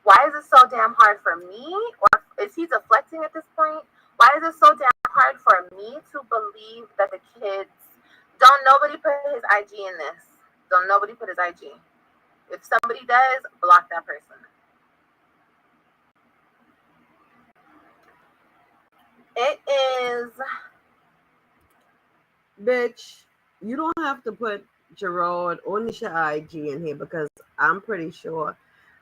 Why is it so damn hard for me? Or is he deflecting at this point? Why is it so damn hard for me to believe that the kids... Don't nobody put his IG in this. Don't nobody put his IG. If somebody does, block that person. It is... Bitch, you don't have to put Jarrod or Nisha IG in here because I'm pretty sure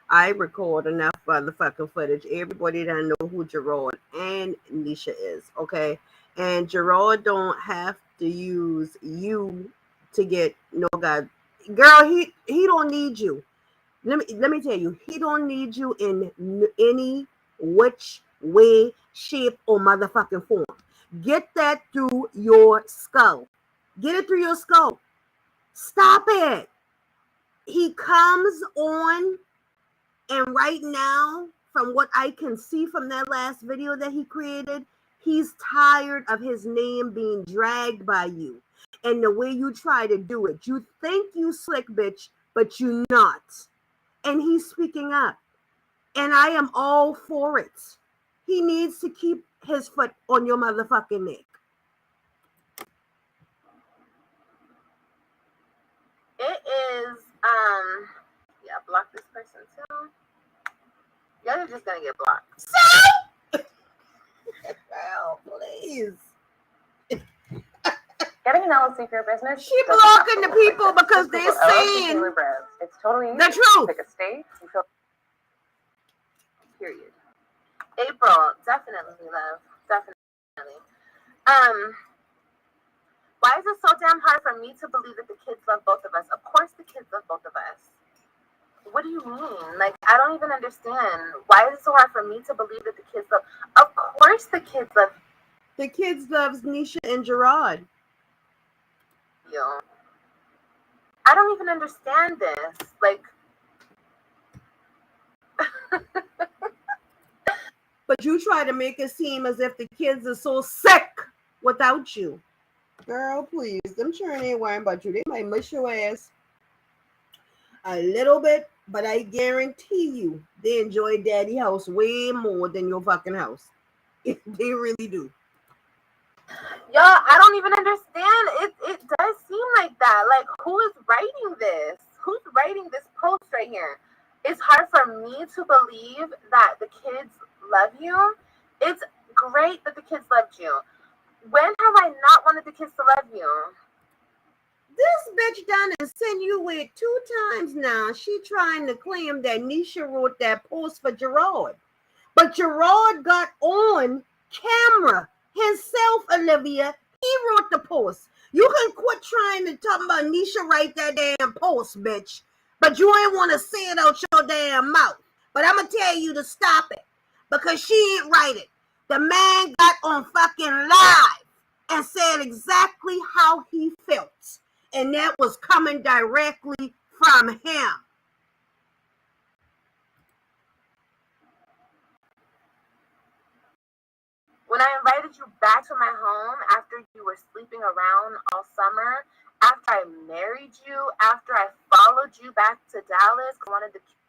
I record enough motherfucking footage. Everybody that know who Jarrod and Nisha is, okay? And Jarrod don't have to use you to get no god. Girl, he don't need you. Let me tell you, he don't need you in any which way, shape, or motherfucking form. Get that through your skull. Get it through your skull. Stop it. He comes on, and right now, from what I can see from that last video that he created, he's tired of his name being dragged by you. And the way you try to do it. You think you slick, bitch, but you not. And he's speaking up. And I am all for it. He needs to keep his foot on your motherfucking neck. It is, yeah, block this person too. Y'all are just gonna get blocked. Stop! Girl, please. Getting an LLC for your business. She blocking the people because they're saying it's totally the truth. Pick a state. You feel period. April, definitely, love. Definitely. Why is it so damn hard for me to believe that the kids love both of us? Of course the kids love both of us. What do you mean? Like, I don't even understand. Why is it so hard for me to believe that the kids love? Of course the kids love. The kids loves Nisha and Jarrod. You. I don't even understand this. Like, but you try to make it seem as if the kids are so sick without you. Girl, please. Them children ain't worrying about you. They might miss your ass a little bit, but I guarantee you they enjoy daddy house way more than your fucking house. They really do. Y'all, I don't even understand. It does seem like that. Like, who is writing this? Who's writing this post right here? It's hard for me to believe that the kids love you. It's great that the kids loved you. When have I not wanted the kids to love you? This bitch done insinuated 2 times now. She trying to claim that Nisha wrote that post for Jarrod. But Jarrod got on camera himself, Olivia. He wrote the post. You can quit trying to talk about Nisha write that damn post, bitch. But you ain't want to say it out your damn mouth. But I'm going to tell you to stop it. Because she ain't write it. The man got on fucking live and said exactly how he felt. And that was coming directly from him. When I invited you back to my home after you were sleeping around all summer, after I married you, after I followed you back to Dallas,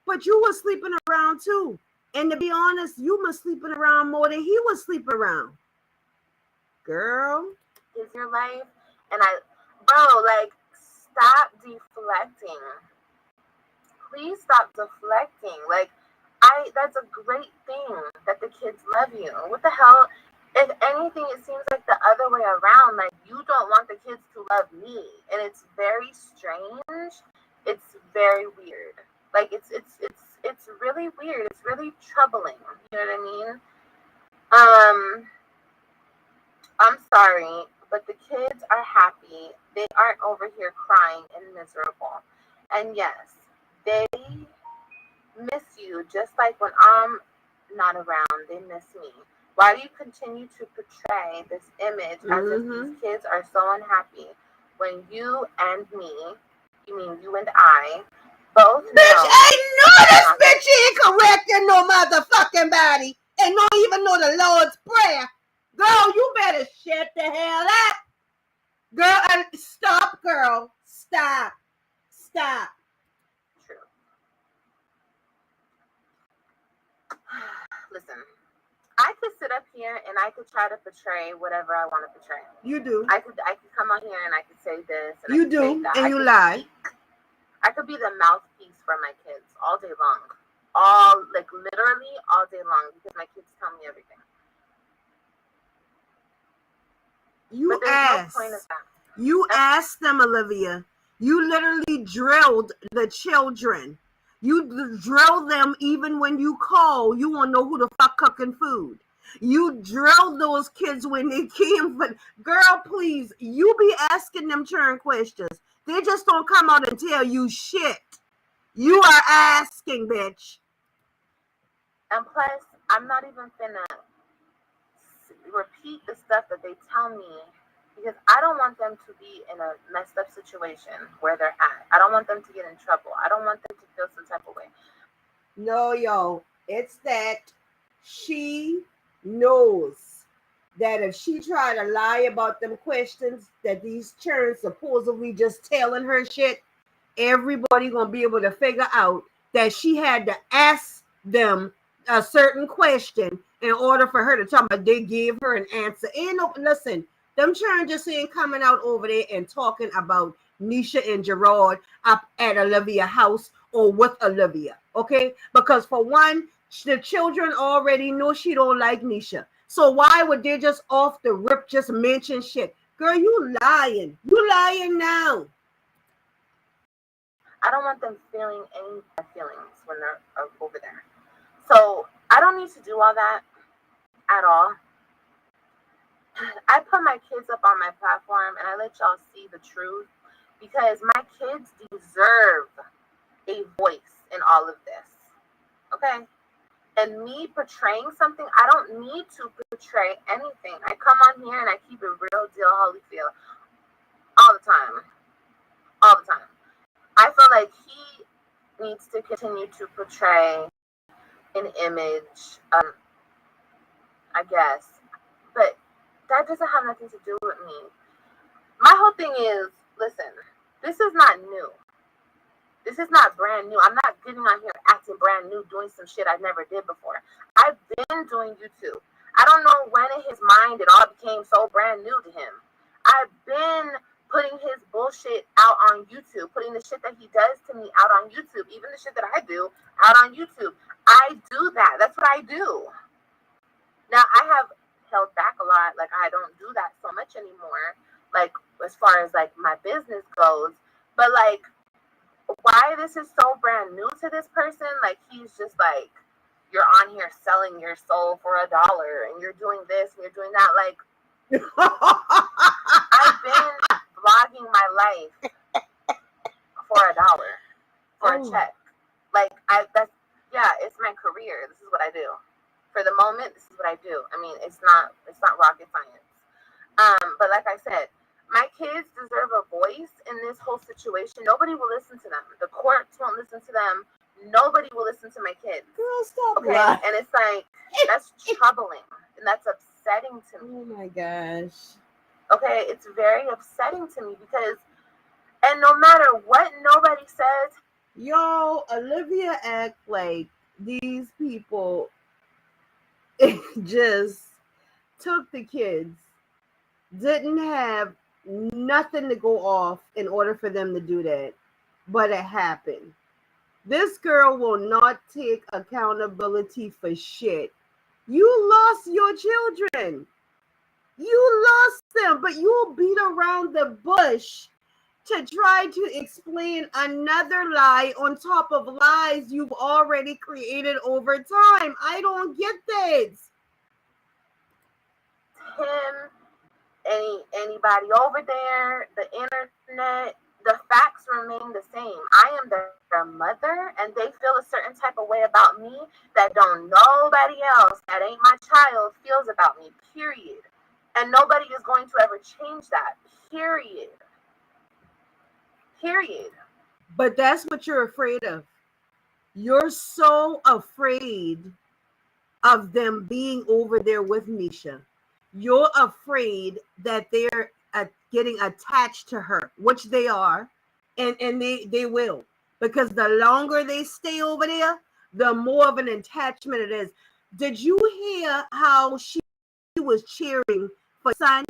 but you were sleeping around too. And to be honest, you were sleeping around more than he was sleeping around. Girl. Is your life? And bro, like, stop deflecting. Please stop deflecting. Like, that's a great thing that the kids love you. What the hell? If anything, it seems like the other way around. Like, you don't want the kids to love me. And it's very strange. It's very weird. Like, it's really weird. It's really troubling. You know what I mean? I'm sorry, but the kids are happy. They aren't over here crying and miserable. And yes, they miss you just like when I'm not around. They miss me. Why do you continue to portray this image as if these kids are so unhappy when you and me, you mean you and I, both know? Bitch, I know this bitch ain't correcting no motherfucking body and don't even know the Lord's Prayer. Girl, you better shut the hell up. Girl, stop, girl. Stop. Stop. True. Listen, I could sit up here and I could try to portray whatever I want to portray. You do. I could come on here and I could say this. And you do, and you lie. I could be the mouthpiece for my kids all day long. Literally all day long, because my kids tell me everything. You asked them, Olivia. You literally drilled the children. You drill them even when you call. You want to know who the fuck cooking food. You drill those kids when they came. But girl, please, you be asking them turn questions. They just don't come out and tell you shit. You are asking, bitch. And plus, I'm not even finna repeat the stuff that they tell me, because I don't want them to be in a messed up situation where they're at. I don't want them to get in trouble. I don't want them to feel some type of way. No, yo, it's that she knows that if she try to lie about them questions that these churns supposedly just telling her shit, everybody gonna be able to figure out that she had to ask them a certain question in order for her to talk about. They gave her an answer. Ain't no, listen, them churns just ain't coming out over there and talking about Nisha and Jarrod up at Olivia's house or with Olivia, okay? Because for one, the children already know she don't like Nisha. So why would they just off the rip just mention shit? Girl, you lying. You lying now. I don't want them feeling any bad feelings when they're over there. So I don't need to do all that at all. I put my kids up on my platform and I let y'all see the truth because my kids deserve a voice in all of this. Okay? And me portraying something, I don't need to portray anything. I come on here and I keep it real deal Holyfield all the time. All the time. I feel like he needs to continue to portray an image, I guess. But that doesn't have nothing to do with me. My whole thing is, listen, this is not new. This is not brand new. I'm not getting on here acting brand new, doing some shit I never did before. I've been doing YouTube. I don't know when in his mind it all became so brand new to him. I've been putting his bullshit out on YouTube, putting the shit that he does to me out on YouTube, even the shit that I do out on YouTube. I do that. That's what I do. Now, I have held back a lot. Like, I don't do that so much anymore, like, as far as, like, my business goes. But, like, why this is so brand new to this person, like, he's just, like, you're on here selling your soul for $1, and you're doing this, and you're doing that, like, I've been vlogging my life for $1, for a check. Like, it's my career. This is what I do. For the moment, this is what I do. I mean, it's not rocket science. But like I said, my kids deserve a voice in this whole situation. Nobody will listen to them. The courts won't listen to them. Nobody will listen to my kids. Girl, stop. Okay, lying. And it's like, that's troubling, and that's upsetting to me. Oh my gosh. Okay, it's very upsetting to me because, and no matter what nobody says, yo, Olivia act like these people just took the kids, didn't have nothing to go off in order for them to do that, but it happened. This girl will not take accountability for shit. You lost your children. You lost them, but you'll beat around the bush to try to explain another lie on top of lies you've already created over time. I don't get this. Him, anybody over there, the internet, the facts remain the same. I am their mother, and they feel a certain type of way about me that don't nobody else that ain't my child feels about me, period. And nobody is going to ever change that, period. Period. But that's what you're afraid of. You're so afraid of them being over there with Misha. You're afraid that they're getting attached to her, which they are, and they will. Because the longer they stay over there, the more of an attachment it is. Did you hear how she was cheering for son?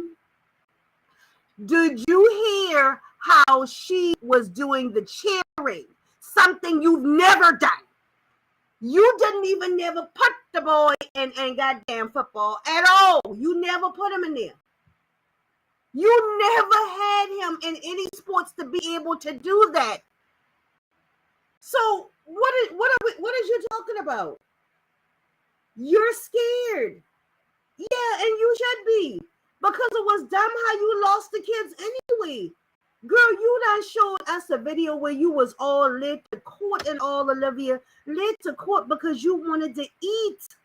Did you hear how she was doing the cheering? Something you've never done. You didn't even never put the boy in goddamn football at all. You never put him in there. You never had him in any sports to be able to do that. So what is you talking about? You're scared. Yeah, and you should be. Because it was dumb how you lost the kids anyway. Girl, you done showed us a video where you was all led to court and all, Olivia, led to court because you wanted to eat.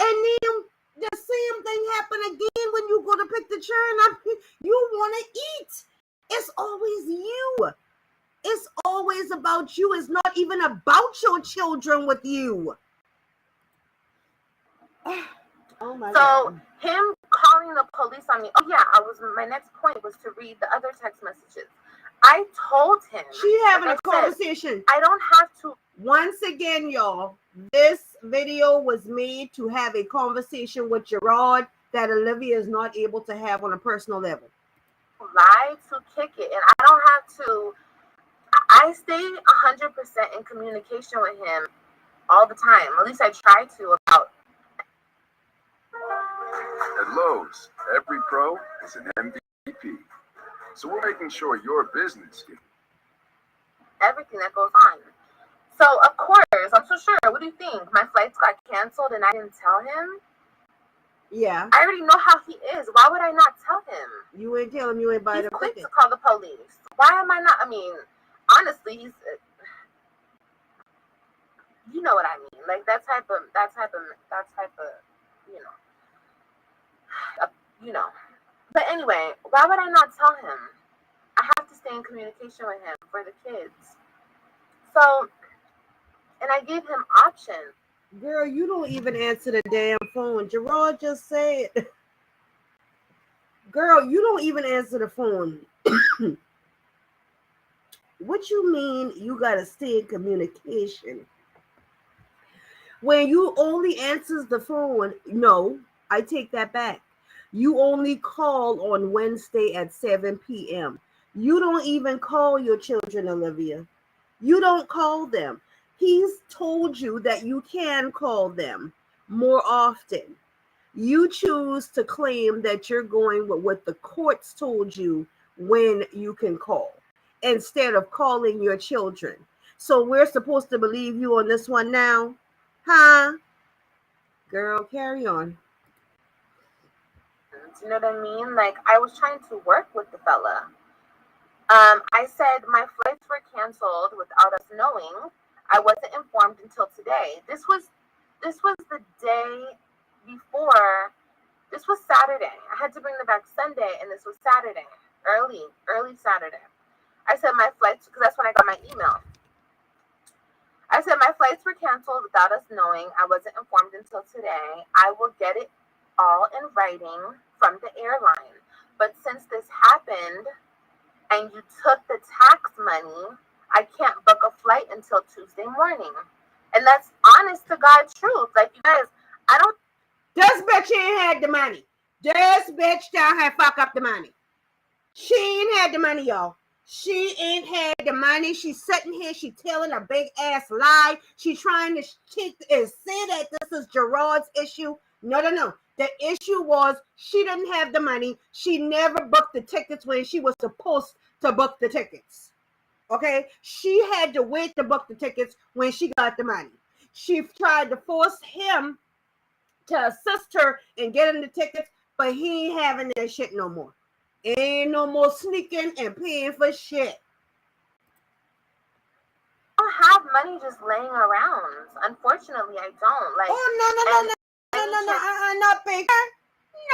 And then the same thing happened again when you go to pick the churn up. You want to eat. It's always you. It's always about you. It's not even about your children with you. Oh my God. Him calling the police on me. Oh yeah, my next point was to read the other text messages. I told him. She having a conversation. I don't have to. Once again, y'all, this video was made to have a conversation with Jarrod that Olivia is not able to have on a personal level. Lie to kick it, and I don't have to. I stay 100% in communication with him all the time. At least I try to about At Lowe's, every pro is an MVP. So we're making sure your business gets everything that goes on. So, of course, I'm so sure. What do you think? My flights got canceled and I didn't tell him? Yeah. I already know how he is. Why would I not tell him? You ain't tell him you ain't buy the quick ticket. to call the police. Why am I not? I mean, honestly, he's, you know what I mean. Like, that type of, you know. But anyway, why would I not tell him? I have to stay in communication with him for the kids. So, and I gave him options. Girl, you don't even answer the damn phone. Jarrod just said. Girl, you don't even answer the phone. What you mean you gotta stay in communication? When you only answers the phone, no, I take that back. You only call on Wednesday at 7 p.m. You don't even call your children, Olivia. You don't call them. He's told you that you can call them more often. You choose to claim that you're going with what the courts told you when you can call instead of calling your children. So we're supposed to believe you on this one now? Huh? Girl, carry on. You know what I mean? Like, I was trying to work with the fella. I said my flights were canceled without us knowing. I wasn't informed until today. This was the day before. This was Saturday. I had to bring them back Sunday, and this was Saturday, early Saturday. I said my flights, because that's when I got my email. I said my flights were canceled without us knowing. I wasn't informed until today. I will get it all in writing from the airline. But since this happened and you took the tax money, I can't book a flight until Tuesday morning. And that's honest to God truth. Like, you guys, I don't. This bitch ain't had the money. This bitch down had fuck up the money. She ain't had the money, y'all. She ain't had the money. She's sitting here. She telling a big ass lie. She trying to say that this is Jarrod's issue. No. The issue was she didn't have the money. She never booked the tickets when she was supposed to book the tickets. Okay? She had to wait to book the tickets when she got the money. She tried to force him to assist her in getting the tickets, but he ain't having that shit no more. Ain't no more sneaking and paying for shit. I don't have money just laying around. Unfortunately, I don't. Like, no, not Big Purr.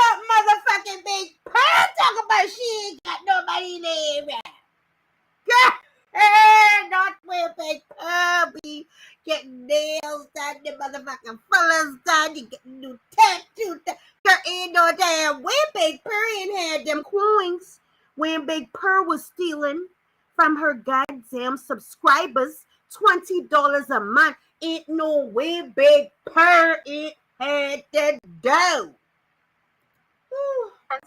Not motherfucking Big Purr. Talk about she ain't got nobody there. Not where Big Purr be getting nails done, the motherfucking fellas done, you getting new tattoo done. There ain't no damn way Big Purr ain't had them coins when Big Purr was stealing from her goddamn subscribers $20 a month. Ain't no way Big Purr ain't had that dough. And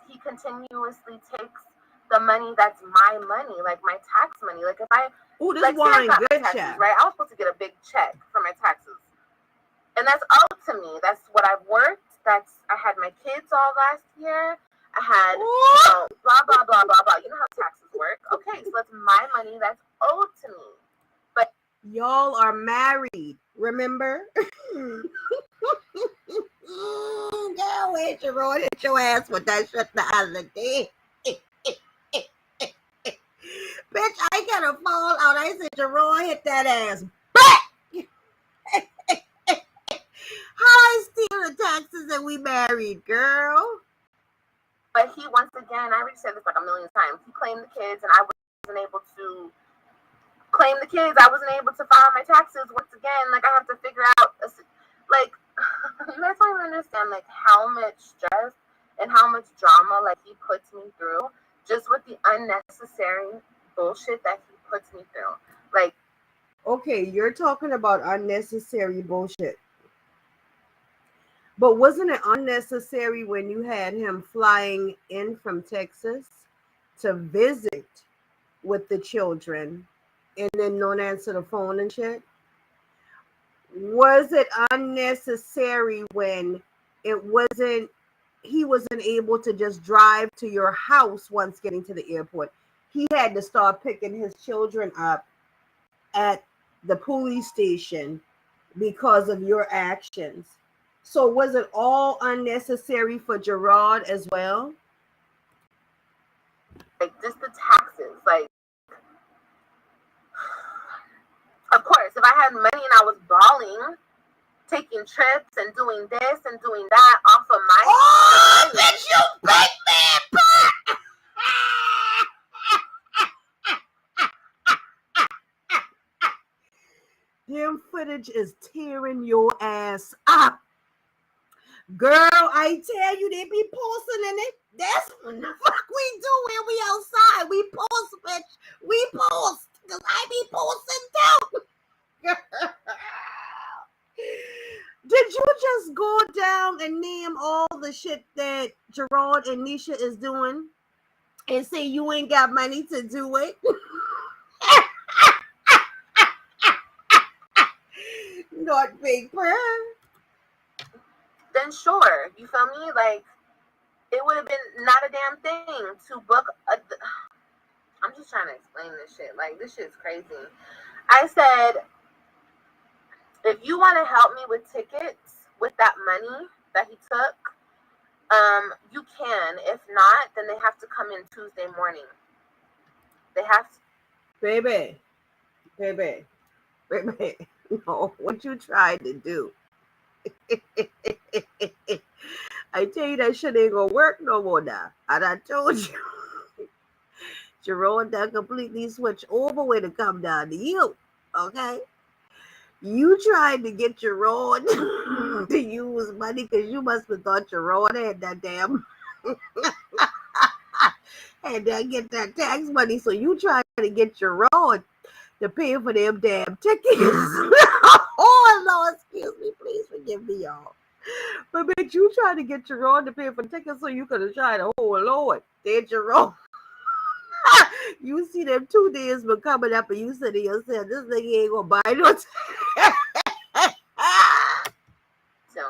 he continuously takes the money that's my money, like my tax money. Like, if I, this like, wine got good, taxes, child. right? I was supposed to get a big check for my taxes, and that's owed to me. That's what I've worked. I had my kids all last year. I had, blah blah blah blah blah. You know how taxes work. Okay, so that's my money that's owed to me. But y'all are married, remember? Go with your road, hit your ass with that shit the other day. Bitch, I got a fall out. I said, Jarrod, hit that ass back. How I steal the taxes and we married, girl? But he, once again, I already said this like a million times. He claimed the kids, and I wasn't able to claim the kids. I wasn't able to file my taxes. Once again, like, I have to figure out, like, you guys don't even understand, like, how much stress and how much drama, like, he puts me through just with the unnecessary bullshit that he puts me through. Like, okay, you're talking about unnecessary bullshit. But wasn't it unnecessary when you had him flying in from Texas to visit with the children and then don't answer the phone and shit? Was it unnecessary when it wasn't he wasn't able to just drive to your house once getting to the airport. He had to start picking his children up at the police station because of your actions. So was it all unnecessary for Jarrod as well? Like, just the taxes. Like, of course, if I had money and I was balling, taking trips and doing this and doing that off of my money. Bitch, you big man! Damn footage is tearing your ass up. Girl, I tell you, they be posting in it. That's what the fuck we do when we outside. We post, bitch. We post. Because I be posting too. Did you just go down and name all the shit that Jarrod and Nisha is doing and say you ain't got money to do it? Not big pun. Then sure, you feel me? Like, it would have been not a damn thing to book I'm just trying to explain this shit. Like, this shit's crazy. I said, if you want to help me with tickets with that money that he took, you can. If not, then they have to come in Tuesday morning. They have to. Baby. No, what you tried to do. I tell you that shit ain't gonna work no more now. And I told you. Jarrod done completely switched over when it come down to you. Okay? You tried to get Jarrod to use money because you must have thought Jarrod had that damn had to get that tax money. So you tried to get Jarrod to pay for them damn tickets. Oh Lord, excuse me, please forgive me, y'all. But bitch, you tried to get Jarrod to pay for tickets so you could have tried to, oh Lord, there Jarrod. You see them 2 days been coming up and you said to yourself, this nigga ain't gonna buy no tickets. So,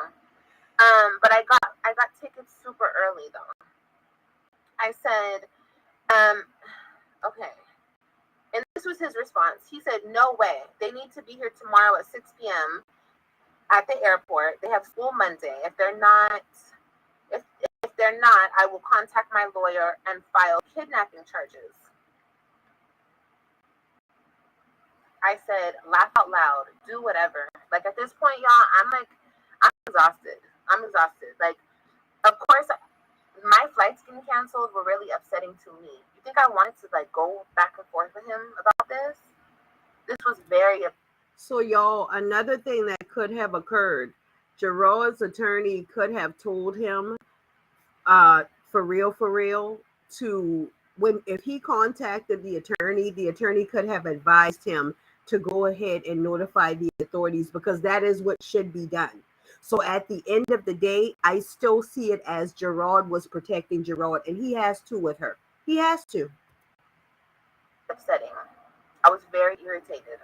but I got tickets super early though. I said, okay. And this was his response. He said, no way. They need to be here tomorrow at 6 p.m. at the airport. They have school Monday. If they're not, I will contact my lawyer and file kidnapping charges. I said, laugh out loud, do whatever. Like, at this point, y'all, I'm exhausted. Like, of course, my flights getting canceled were really upsetting to me. You think I wanted to, like, go back and forth with him about this? This was very... So, y'all, another thing that could have occurred, Jarrod's attorney could have told him, for real, to... if he contacted the attorney could have advised him to go ahead and notify the authorities because that is what should be done. So at the end of the day, I still see it as Jarrod was protecting Jarrod, and he has to with her. He has to. Upsetting. I was very irritated.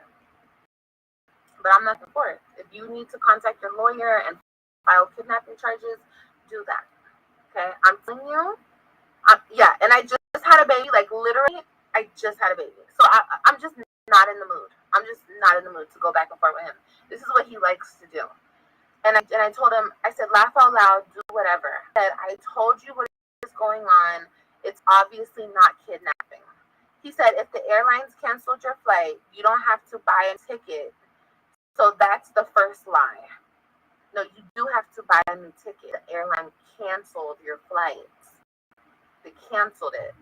But I'm not for it. If you need to contact your lawyer and file kidnapping charges, do that. Okay? I'm telling you. Yeah, and I just had a baby. Like, literally, I just had a baby. So I'm just not in the mood. I'm just not in the mood to go back and forth with him. This is what he likes to do. And I told him, I said, laugh out loud, do whatever. I said, I told you what is going on. It's obviously not kidnapping. He said, if the airlines canceled your flight, you don't have to buy a ticket. So that's the first lie. No, you do have to buy a new ticket. The airline canceled your flights. They canceled it.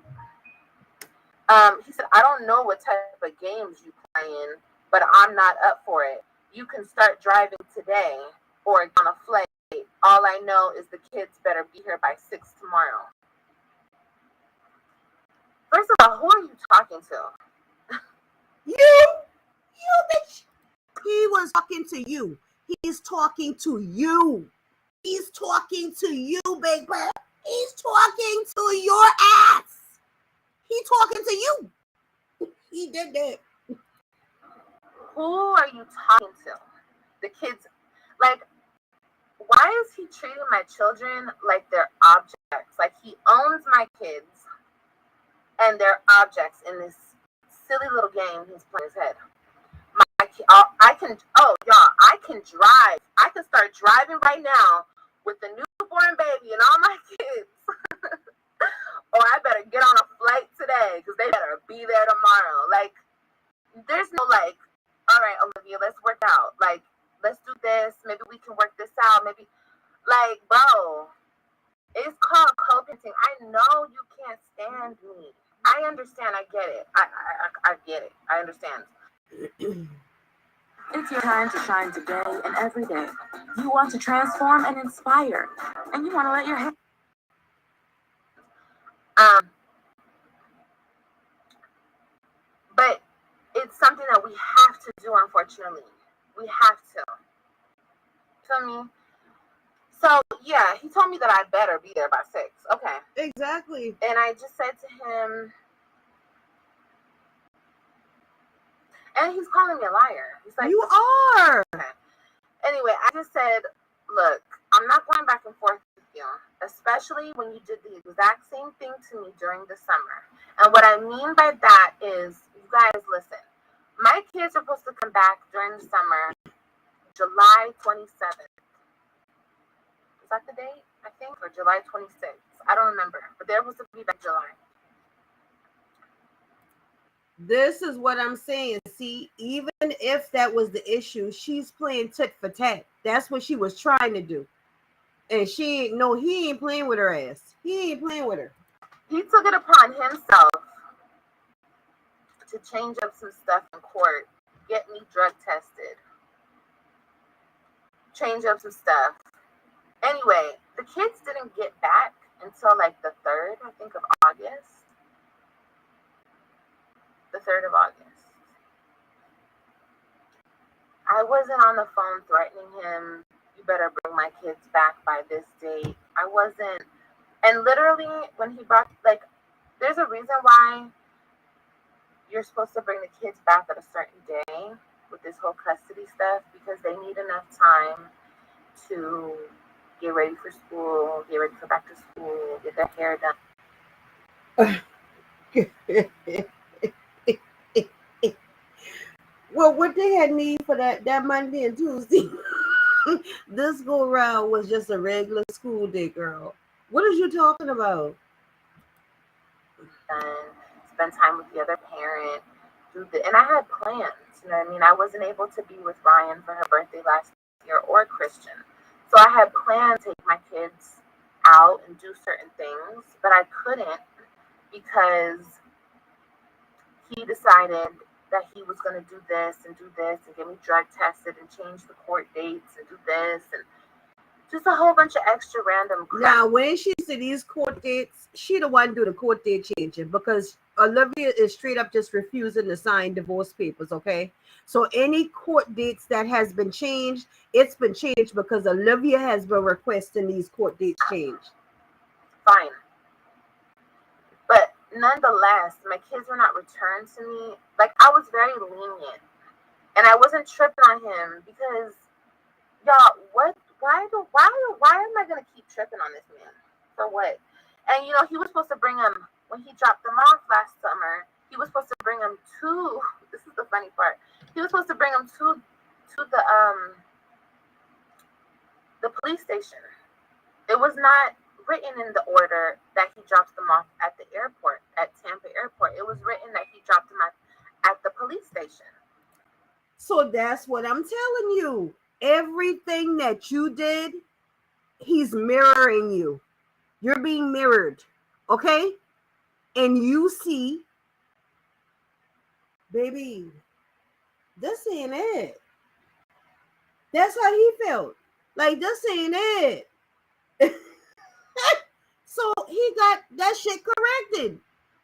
He said, I don't know what type of games you play in, but I'm not up for it. You can start driving today or on a flight. All I know is the kids better be here by 6 tomorrow. First of all, who are you talking to? You bitch. He was talking to you. He's talking to you. He's talking to you, big bird. He's talking to your ass. He's talking to you. He did that. Who are you talking to? The kids, like, why why is he treating my children like they're objects? Like he owns my kids and they're objects in this silly little game he's playing in his head. I can drive. I can start driving right now with the newborn baby and all my kids. Or I better get on a flight today because they better be there tomorrow. Like, there's no like, all right, Olivia, let's work out. Like, let's do this. Maybe we can work this out. Maybe, like, bro, it's called co-parenting. I know you can't stand me. I understand. I get it. I get it. I understand. It's your time to shine today and every day. You want to transform and inspire, and you want to let your hair. But it's something that we have to do, unfortunately. We have to. Feel me? So, yeah, he told me that I better be there by 6. Okay. Exactly. And I just said to him, and he's calling me a liar. He's like, you are. Okay. Anyway, I just said, look, I'm not going back and forth with you, especially when you did the exact same thing to me during the summer. And what I mean by that is, you guys listen, my kids are supposed to come back during the summer, July 27th. Is that the date, I think, or July 26th? I don't remember, but they're supposed to be back July. This is what I'm saying. See, even if that was the issue, she's playing tit for tat. That's what she was trying to do. And he ain't playing with her ass. He ain't playing with her. He took it upon himself to change up some stuff in court, get me drug tested, change up some stuff. Anyway, the kids didn't get back until like the 3rd, I think, of August. The 3rd of August. I wasn't on the phone threatening him, you better bring my kids back by this date. I wasn't. And literally, when he brought, like, there's a reason why you're supposed to bring the kids back at a certain day with this whole custody stuff, because they need enough time to get ready for school, get ready for back to school, get their hair done. Well, what they had need for that Monday and Tuesday, this go around was just a regular school day, girl. What are you talking about? And spend time with the other parent. And I had plans, you know what I mean? I wasn't able to be with Ryan for her birthday last year or Christian. So I had planned to take my kids out and do certain things, but I couldn't because he decided that he was going to do this and get me drug tested and change the court dates and do this and just a whole bunch of extra random crap. Now, when she said these court dates, she the one do the court date changing, because Olivia is straight up just refusing to sign divorce papers, okay? So any court dates that has been changed, it's been changed because Olivia has been requesting these court dates changed. Fine. But nonetheless, my kids were not returned to me. Like, I was very lenient. And I wasn't tripping on him because, y'all, why am I going to keep tripping on this man? For what? And, you know, he was supposed to bring him, when he dropped them off last summer, he was supposed to bring him to, this is the funny part, he was supposed to bring him to the police station. It was not written in the order that he drops them off at the airport, at Tampa Airport. It was written that he dropped them at the police station. So that's what I'm telling you. Everything that you did, he's mirroring you. You're being mirrored, okay? And you see, baby, this ain't it. That's how he felt. Like, this ain't it. So he got that shit corrected.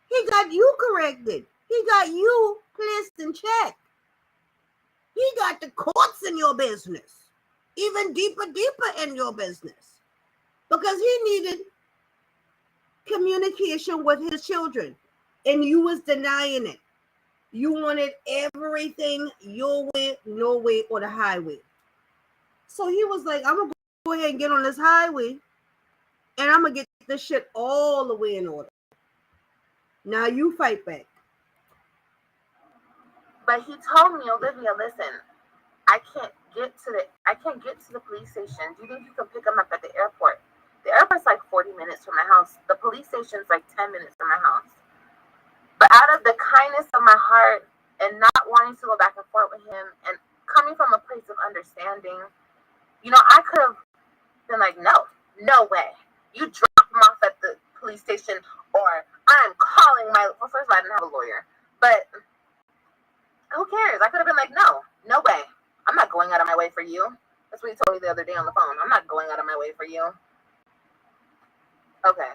He got you corrected. He got you placed in check. He got the courts in your business, even deeper in your business, because he needed communication with his children, and you was denying it. You wanted everything your way, no way, or the highway. So he was like, I'm gonna ahead and get on this highway, and I'm gonna get this shit all the way in order. Now you fight back. But he told me, Olivia, listen, I can't get to the police station. Do you think you can pick him up at the airport? The airport's like 40 minutes from my house. The police station's like 10 minutes from my house. But out of the kindness of my heart and not wanting to go back and forth with him and coming from a place of understanding, you know, I could have been like, no way. You drop him off at the police station, or I'm calling well, first of all, I didn't have a lawyer, but who cares? I could have been like, no way. I'm not going out of my way for you. That's what he told me the other day on the phone. I'm not going out of my way for you. Okay.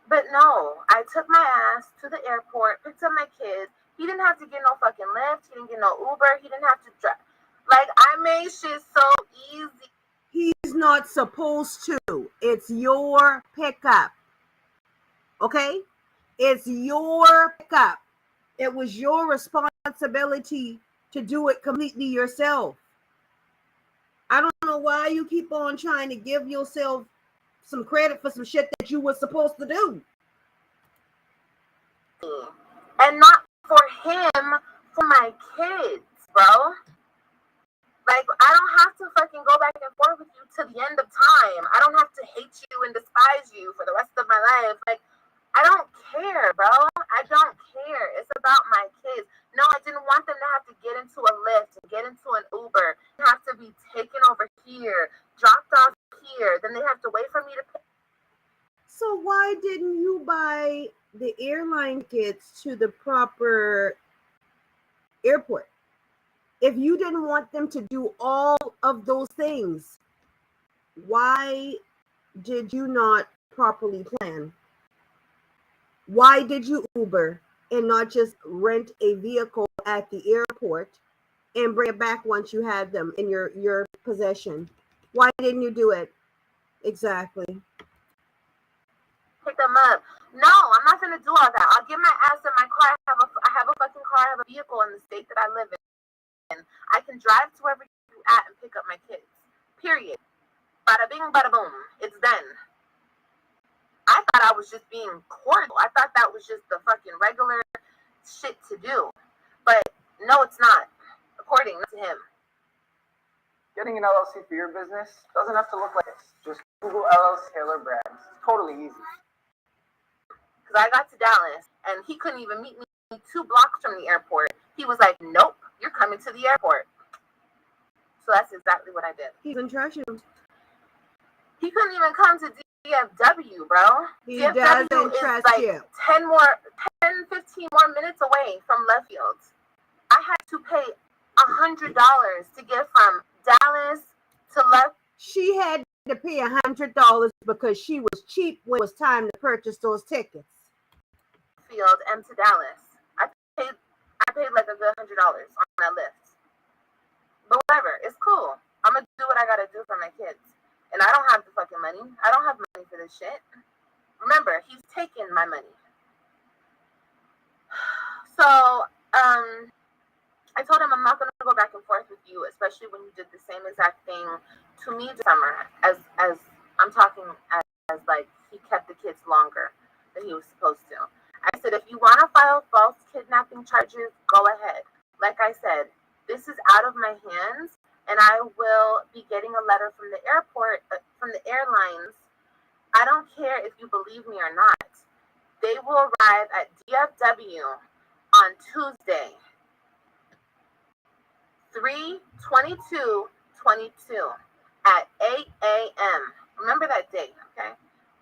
But no, I took my ass to the airport, picked up my kids. He didn't have to get no fucking Lyft. He didn't get no Uber. He didn't have to drive. Like, I made shit so easy. He's not supposed to. It's your pickup. Okay? It's your pickup. It was your responsibility to do it completely yourself. I don't know why you keep on trying to give yourself some credit for some shit that you were supposed to do. And not for him, for my kids, bro. Like, I don't have to fucking go back and forth with you to the end of time. I don't have to hate you and despise you for the rest of my life. Like, I don't care, bro. I don't care. It's about my kids. No, I didn't want them to have to get into a Lyft and get into an Uber, have to be taken over here, dropped off here. Then they have to wait for me to pay. So why didn't you buy the airline tickets to the proper airport? If you didn't want them to do all of those things, why did you not properly plan? Why did you Uber and not just rent a vehicle at the airport and bring it back once you had them in your possession? Why didn't you do it? Exactly. Pick them up. No, I'm not gonna do all that. I'll get my ass in my car. I have a fucking car. I have a vehicle in the state that I live in. I can drive to wherever you're at and pick up my kids. Period. Bada bing, bada boom. It's done. I thought I was just being cordial. I thought that was just the fucking regular shit to do. But no, it's not. According to him. Getting an LLC for your business doesn't have to look like this. Just Google LLC Taylor Brands. It's totally easy. Because I got to Dallas, and he couldn't even meet me 2 blocks from the airport. He was like, nope, you're coming to the airport. So that's exactly what I did. He doesn't trust you. He couldn't even come to DFW, bro. He DFW doesn't is trust like you. 10, 15 more minutes away from left field. I had to pay $100 to get from Dallas to left. She had to pay $100 because she was cheap when it was time to purchase those tickets. Field and to Dallas. I paid like a good $100 on that lift. But whatever, it's cool. I'm gonna do what I gotta do for my kids. And I don't have the fucking money. I don't have money for this shit. Remember, he's taking my money. So, I told him I'm not gonna go back and forth with you, especially when you did the same exact thing to me this summer. As I'm talking as like he kept the kids longer than he was supposed to. I said, if you want to file false kidnapping charges, go ahead. Like I said, this is out of my hands, and I will be getting a letter from the airport, from the airlines. I don't care if you believe me or not. They will arrive at DFW on Tuesday, 3/22/22 at 8 a.m. Remember that date, okay?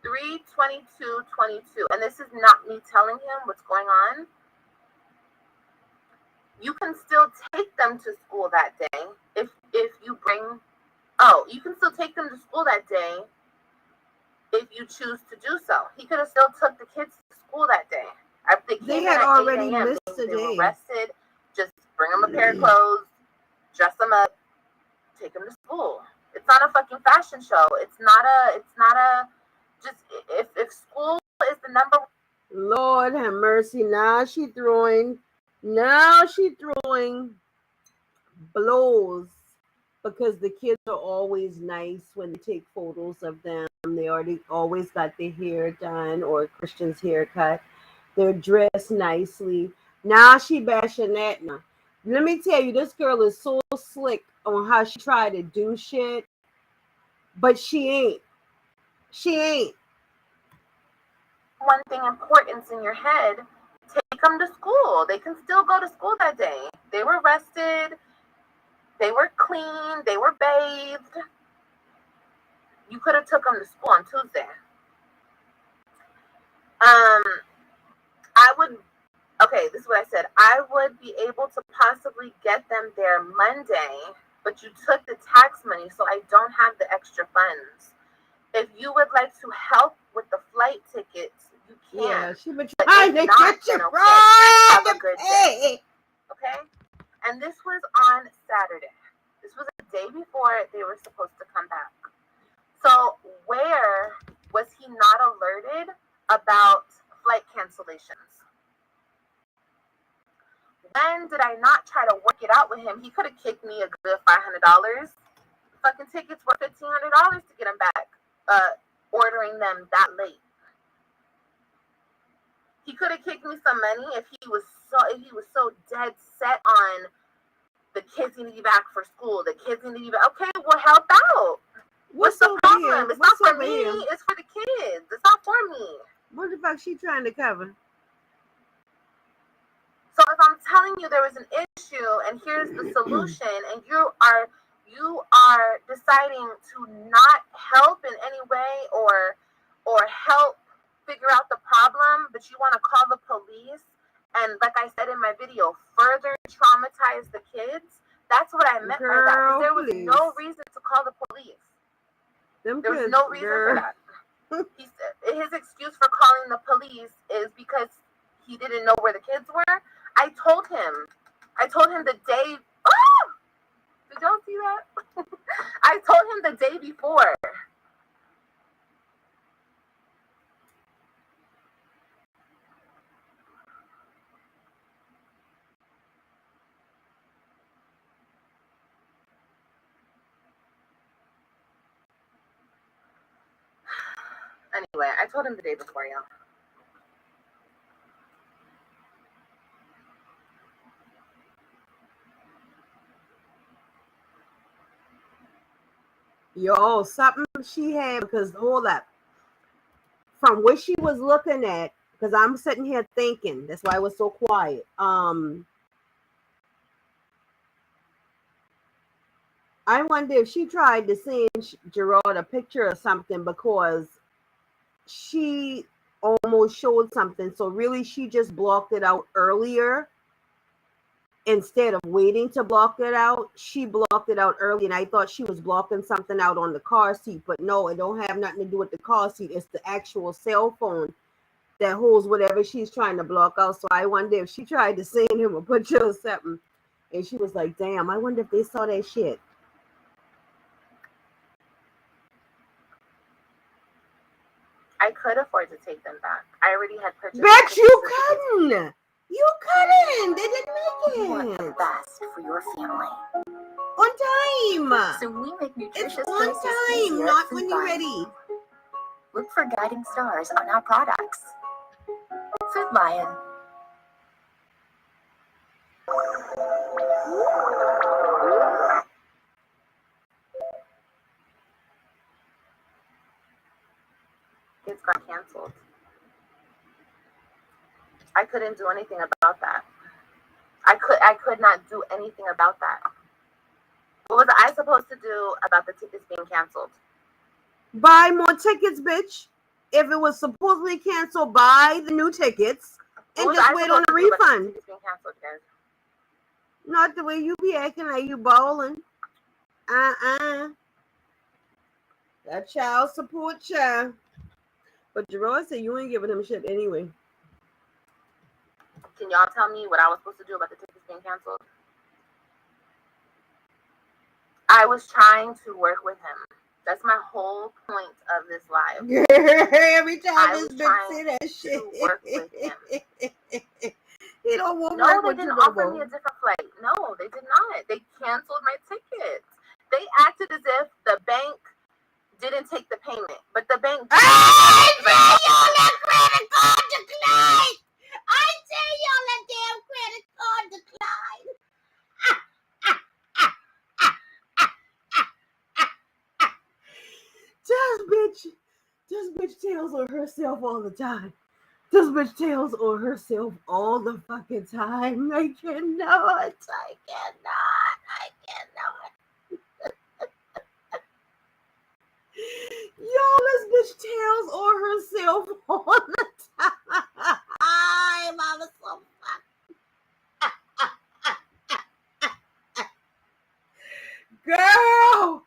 3/22/22, and this is not me telling him what's going on. You can still take them to school that day if you bring. Oh, you can still take them to school that day if you choose to do so. He could have still took the kids to school that day. They had already missed the day. They were arrested. Just bring them a pair of clothes, dress them up, take them to school. It's not a fucking fashion show. It's not a. Just if school is the number. Lord have mercy. Now she throwing blows because the kids are always nice when they take photos of them. They already always got their hair done or Christian's haircut. They're dressed nicely. Now she bashing that now. Let me tell you, this girl is so slick on how she try to do shit, but she ain't. She ain't. One thing importance in your head, take them to school. They can still go to school that day. They were rested. They were clean. They were bathed. You could have took them to school on Tuesday. Okay, this is what I said. I would be able to possibly get them there Monday, but you took the tax money, so I don't have the extra funds. If you would like to help with the flight tickets, you can. Yeah, she been trying to get you have a good day. Okay? And this was on Saturday. This was the day before they were supposed to come back. So where was he not alerted about flight cancellations? When did I not try to work it out with him? He could have kicked me a good $500. Fucking tickets were $1,500 to get them back. Ordering them that late. He could have kicked me some money if he was so dead set on the kids need to be back for school. The kids need to be back. Okay, we'll help out. What's the problem? It's not for me. It's for the kids. It's not for me. What the fuck she trying to cover? So if I'm telling you there was an issue and here's the solution, and you are deciding to not help in any way or help figure out the problem, but you want to call the police and, like I said in my video, further traumatize the kids, that's what I meant by that. There was no reason to call the police. There was no reason for that. He said his excuse for calling the police is because he didn't know where the kids were. I told him the day. Oh! Did y'all see that? I told him the day before. Anyway, I told him the day before, y'all. Yo, something she had, because hold up. From what she was looking at, because I'm sitting here thinking, that's why I was so quiet. I wonder if she tried to send Jarrod a picture or something, because she almost showed something. So really she just blocked it out earlier. Instead of waiting to block it out, she blocked it out early, and I thought she was blocking something out on the car seat, but no, it don't have nothing to do with the car seat. It's the actual cell phone that holds whatever she's trying to block out. So I wonder if she tried to send him a picture or something, and she was like, damn, I wonder if they saw that shit. I could afford to take them back. I already had purchased. Bet you couldn't. You couldn't. They didn't make it. You want the best for your family. On time. So we make nutritious It's on choices time, easier not at when Food you're Lion. ready. Look for guiding stars on our products. Food Lion. Kids got canceled. I couldn't do anything about that. I could not do anything about that. What was I supposed to do about the tickets being canceled? Buy more tickets, bitch. If it was supposedly canceled, buy the new tickets and just wait on a refund. Being canceled, guys? Not the way you be acting like you bowling. That child support child. But Jarrod said you ain't giving him shit anyway. Can y'all tell me what I was supposed to do about the tickets being canceled? I was trying to work with him. That's my whole point of this live. Every time this bitch say that shit. Work with him. He don't want to No, work they with didn't you no offer more. me a different flight. No, they did not. They canceled my tickets. They acted as if the bank didn't take the payment, but the bank. I tell y'all that credit card declined. I tell y'all that damn credit card declined. This bitch tells on herself all the time. This bitch tells on herself all the fucking time. I cannot. Yo, this bitch tells on herself all the time. Mama, so girl,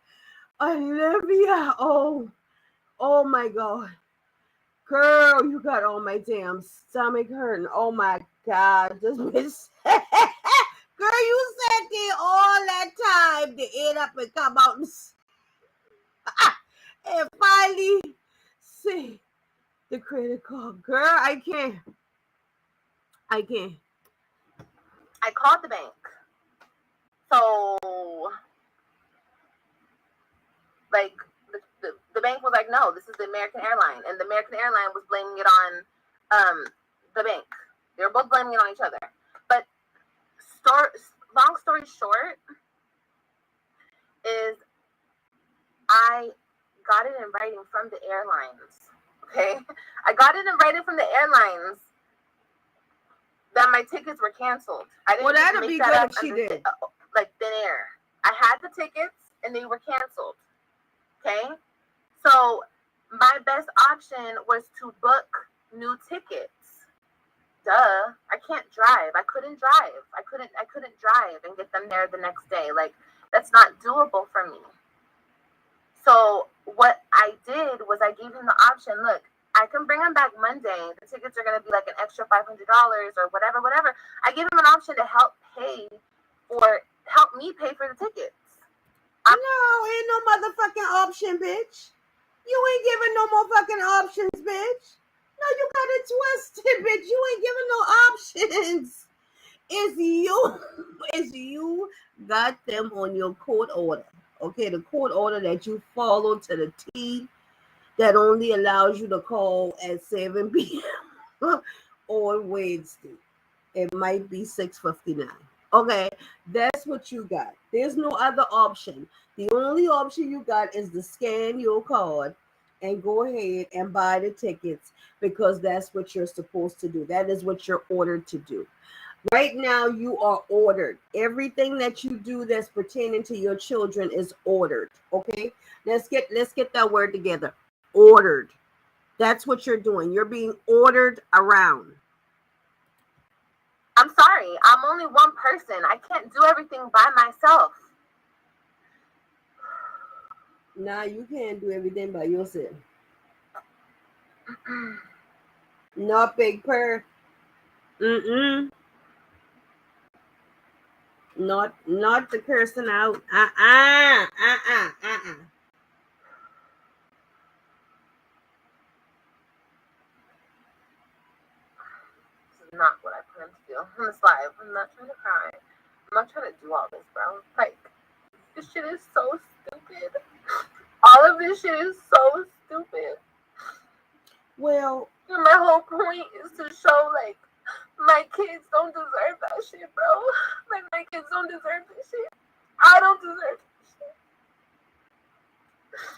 Olivia. Oh my God. Girl, you got all my damn stomach hurting. Oh my God. This bitch. Girl, you sat there all that time to end up and come out and finally see the credit card. Girl, I can't. I called the bank. So, like, the bank was like, no, this is the American airline. And the American airline was blaming it on the bank. They were both blaming it on each other. But long story short is I got it in writing from the airlines. Okay? I got it in writing from the airlines that my tickets were canceled. I didn't that'd make be that good up if she did. like thin air. I had the tickets and they were canceled. Okay? So my best option was to book new tickets. Duh. I can't drive. I couldn't drive. I couldn't drive and get them there the next day. Like, that's not doable for me. So what I did was I gave him the option, look, I can bring them back Monday. The tickets are going to be like an extra $500 or whatever. I gave him an option to help me pay for the tickets. No, ain't no motherfucking option, bitch. You ain't giving no more fucking options, bitch. No, you got it twisted, bitch. You ain't giving no options. It's you got them on your court order. Okay, the court order that you follow to the T that only allows you to call at 7 p.m. on Wednesday. It might be 6:59. Okay, that's what you got. There's no other option. The only option you got is to scan your card and go ahead and buy the tickets because that's what you're supposed to do. That is what you're ordered to do. Right now, you are ordered. Everything that you do that's pertaining to your children is ordered. Okay, let's get that word together. Ordered. That's what you're doing. You're being ordered around. I'm sorry. I'm only one person. I can't do everything by myself. Nah, you can't do everything by yourself. Not big purr. Not the cursing out. This is not what I plan to do on this live. I'm not trying to cry. I'm not trying to do all this, bro. Like, this shit is so stupid. All of this shit is so stupid. Well, and my whole point is to show, like, my kids don't deserve that shit, bro. Like, my kids don't deserve this shit. I don't deserve this shit.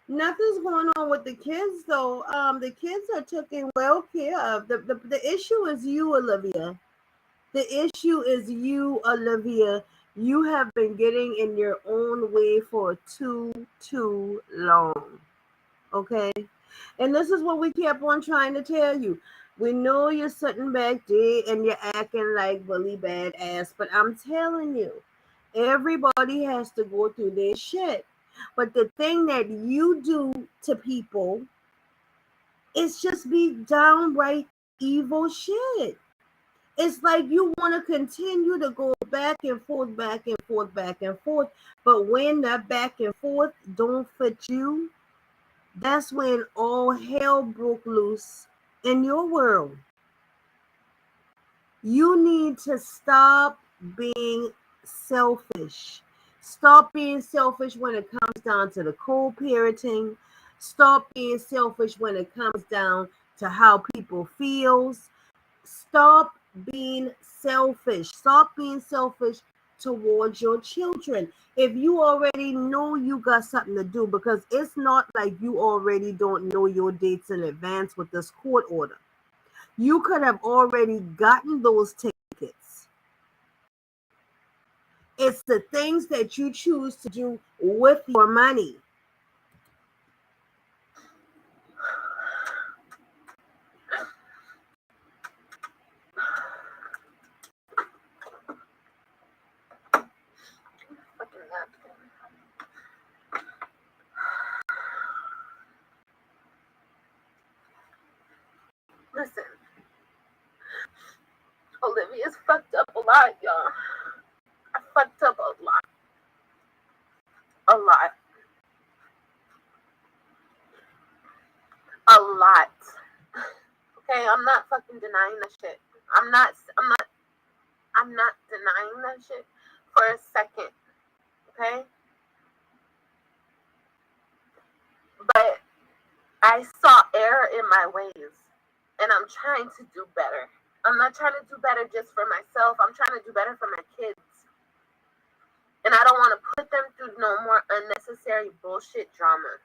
Nothing's going on with the kids, though. The kids are taken well care of. The issue is you, Olivia. The issue is you, Olivia. You have been getting in your own way for too long. Okay? And this is what we kept on trying to tell you. We know you're sitting back there and you're acting like really badass, but I'm telling you, everybody has to go through their shit. But the thing that you do to people is just be downright evil shit. It's like you want to continue to go back and forth. But when that back and forth don't fit you, that's when all hell broke loose in your world. You need to stop being selfish. Stop being selfish when it comes down to the co-parenting. Stop being selfish when it comes down to how people feels. Stop being selfish. Stop being selfish towards your children. If you already know you got something to do, because it's not like you already don't know your dates in advance with this court order. You could have already gotten those tickets. It's the things that you choose to do with your money. Listen, Olivia's fucked up a lot, y'all. I fucked up a lot. A lot. A lot. Okay, I'm not fucking denying that shit. I'm not denying that shit for a second. Okay? But I saw error in my ways, and I'm trying to do better. I'm not trying to do better just for myself. I'm trying to do better for my kids. And I don't want to put them through no more unnecessary bullshit drama.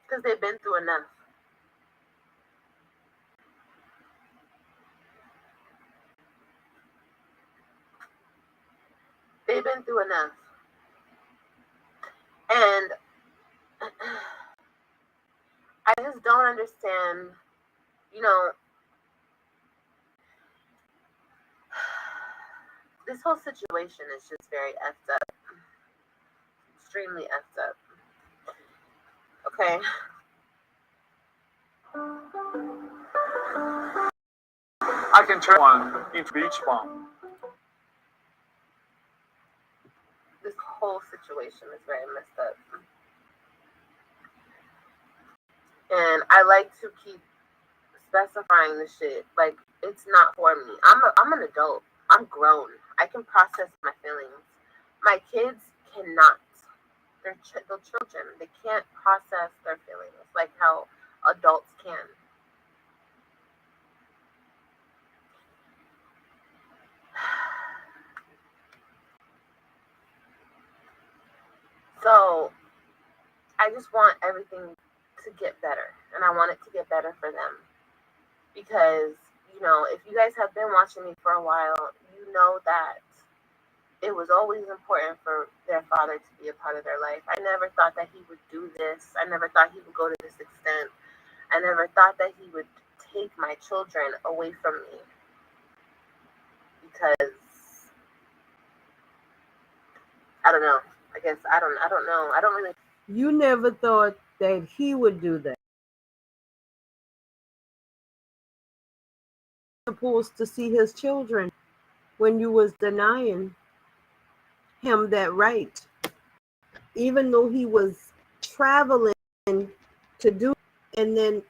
Because they've been through enough. They've been through enough. And I just don't understand, you know, this whole situation is just very effed up. Extremely effed up. Okay. I can turn one into beach bomb. This whole situation is very messed up. And I like to keep specifying the shit. Like, it's not for me. I'm an adult. I'm grown. I can process my feelings. My kids cannot. They're children. They can't process their feelings like how adults can. So, I just want everything to get better. And I want it to get better for them. Because, you know, if you guys have been watching me for a while, you know that it was always important for their father to be a part of their life. I never thought that he would do this. I never thought he would go to this extent. I never thought that he would take my children away from me. Because, I don't know. I guess I don't know. I don't really. You never thought that he would do that. Supposed to see his children when you was denying him that right, even though he was traveling to do, and then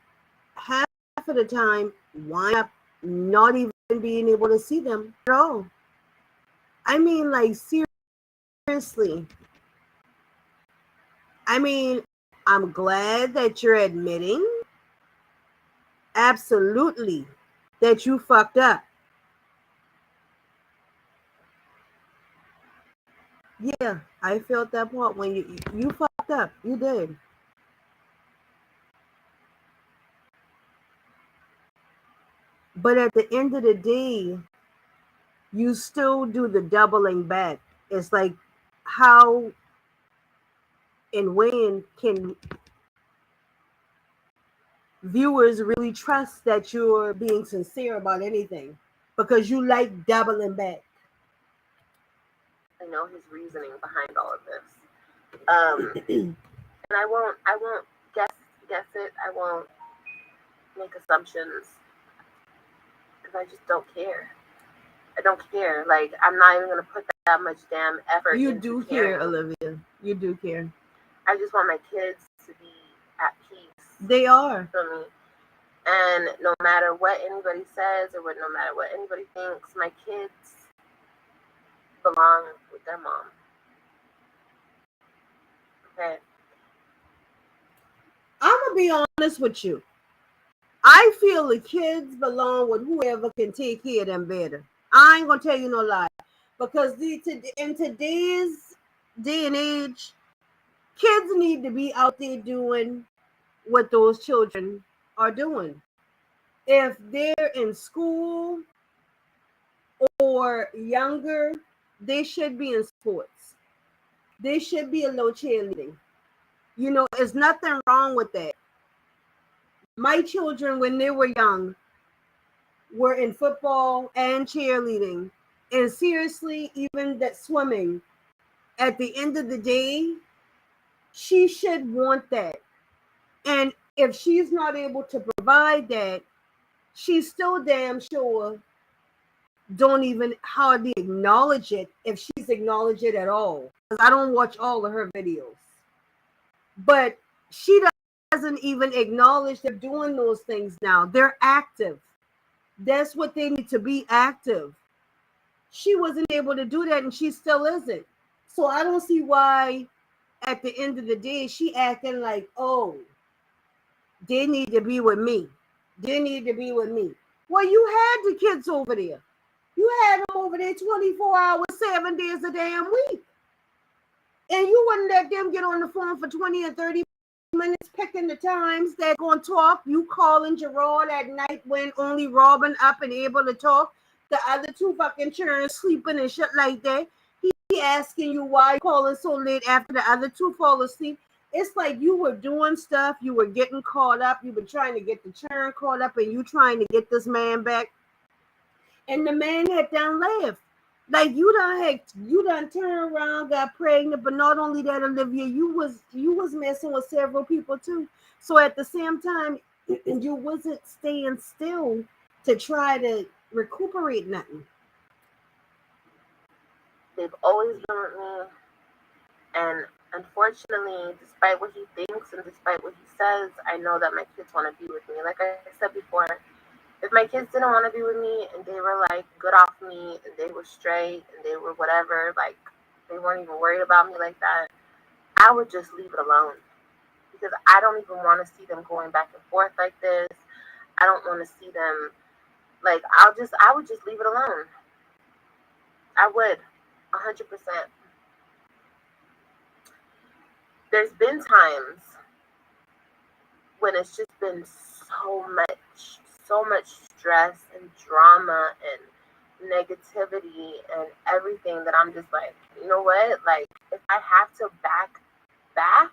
half of the time wind up not even being able to see them at all. I mean, like, seriously. I mean, I'm glad that you're admitting absolutely that you fucked up. Yeah, I felt that part when you fucked up. You did. But at the end of the day, you still do the doubling back. It's like, how and when can viewers really trust that you're being sincere about anything? Because you like doubling back. I know his reasoning behind all of this. And I won't guess it. I won't make assumptions. Because I just don't care. I don't care. Like, I'm not even going to put that much damn effort You into do caring. care, Olivia. You do care. I just want my kids to be at peace. They are. For me. And no matter what anybody says or no matter what anybody thinks, my kids belong with their mom. Okay. I'm gonna be honest with you. I feel the kids belong with whoever can take care of them better. I ain't gonna tell you no lie, because in today's day and age, kids need to be out there doing what those children are doing. If they're in school or younger, they should be in sports. They should be a little cheerleading. You know, there's nothing wrong with that. My children, when they were young, were in football and cheerleading. And seriously, even that swimming, at the end of the day, she should want that. And if she's not able to provide that, she's still damn sure don't even hardly acknowledge it, if she's acknowledged it at all. Because I don't watch all of her videos. But she doesn't even acknowledge they're doing those things now. They're active. That's what they need to be, active. She wasn't able to do that, and she still isn't. So I don't see why at the end of the day she acting like, oh, they need to be with me. They need to be with me. Well, you had the kids over there. You had them over there 24 hours, 7 days a damn week. And you wouldn't let them get on the phone for 20 and 30 minutes picking the times they're going to talk. You calling Jarrod at night when only Robin up and able to talk. The other two fucking children sleeping and shit like that. He asking you why you calling so late after the other two fall asleep. It's like you were doing stuff. You were getting caught up. You were trying to get the children caught up, and you trying to get this man back. And the man had done left. Like you done turned around, got pregnant, but not only that, Olivia, you was messing with several people too. So at the same time, you wasn't staying still to try to recuperate nothing. They've always been with me, and unfortunately, despite what he thinks and despite what he says, I know that my kids want to be with me. Like I said before, if my kids didn't want to be with me and they were like good off me and they were straight and they were whatever, like they weren't even worried about me like that, I would just leave it alone, because I don't even want to see them going back and forth like this. I don't want to see them, like, I would just leave it alone. I would, 100%. There's been times when it's just been so much stress and drama and negativity and everything that I'm just like, you know what? Like, if I have to back,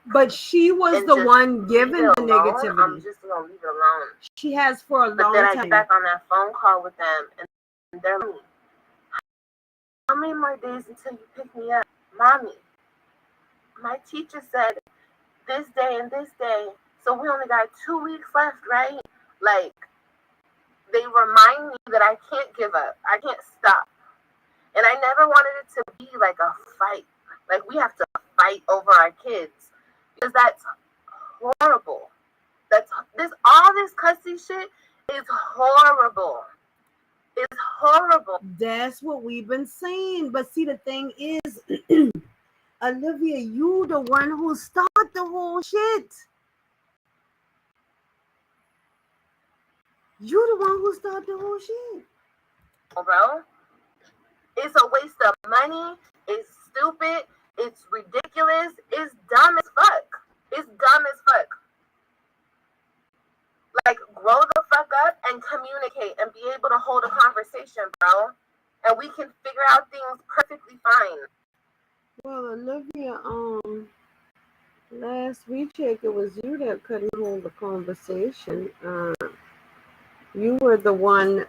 but she was the one giving the negativity. I'm just gonna leave it alone. She has for a long time. But then I get back on that phone call with them, and they're like, how many more days until you pick me up? Mommy, my teacher said this day and this day, so we only got 2 weeks left, right? Like, they remind me that I can't give up. I can't stop. And I never wanted it to be like a fight. Like, we have to fight over our kids, because that's horrible. All this cussy shit is horrible. It's horrible. That's what we've been saying. But see, the thing is, Olivia, you the one who started the whole shit. You the one who started the whole shit. Bro, it's a waste of money. It's stupid. It's ridiculous. It's dumb as fuck. It's dumb as fuck. Like, grow the fuck up and communicate and be able to hold a conversation, bro. And we can figure out things perfectly fine. Well, Olivia, last we checked, it was you that couldn't hold the conversation. You were the one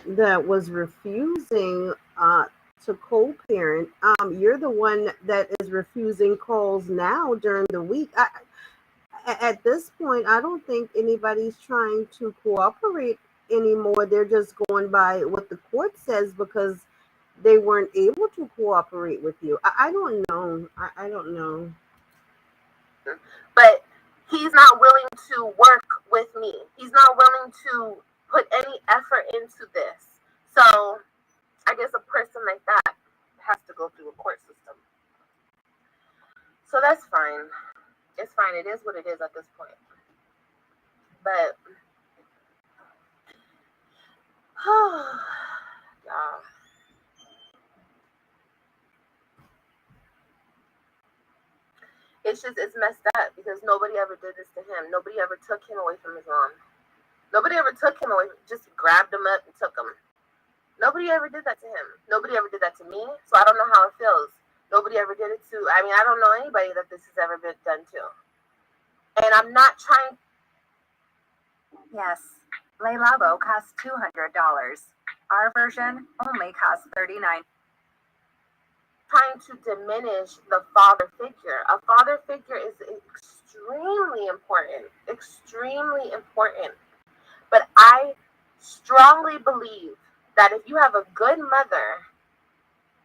that was refusing to co-parent. You're the one that is refusing calls now during the week. At this point, I don't think anybody's trying to cooperate anymore. They're just going by what the court says because they weren't able to cooperate with you. I don't know. I don't know. But he's not willing to work with me. He's not willing to put any effort into this. So I guess a person like that has to go through a court system. So that's fine. It's fine. It is what it is at this point. But, yeah. It's messed up because nobody ever did this to him. Nobody ever took him away from his mom. Nobody ever took him away, just grabbed him up and took him. Nobody ever did that to him. Nobody ever did that to me, so I don't know how it feels. Nobody ever did it to, I mean, I don't know anybody that this has ever been done to. And I'm not trying. Yes, Le Labo costs $200. Our version only costs $39. Trying to diminish the father figure. A father figure is extremely important. Extremely important. But I strongly believe that if you have a good mother,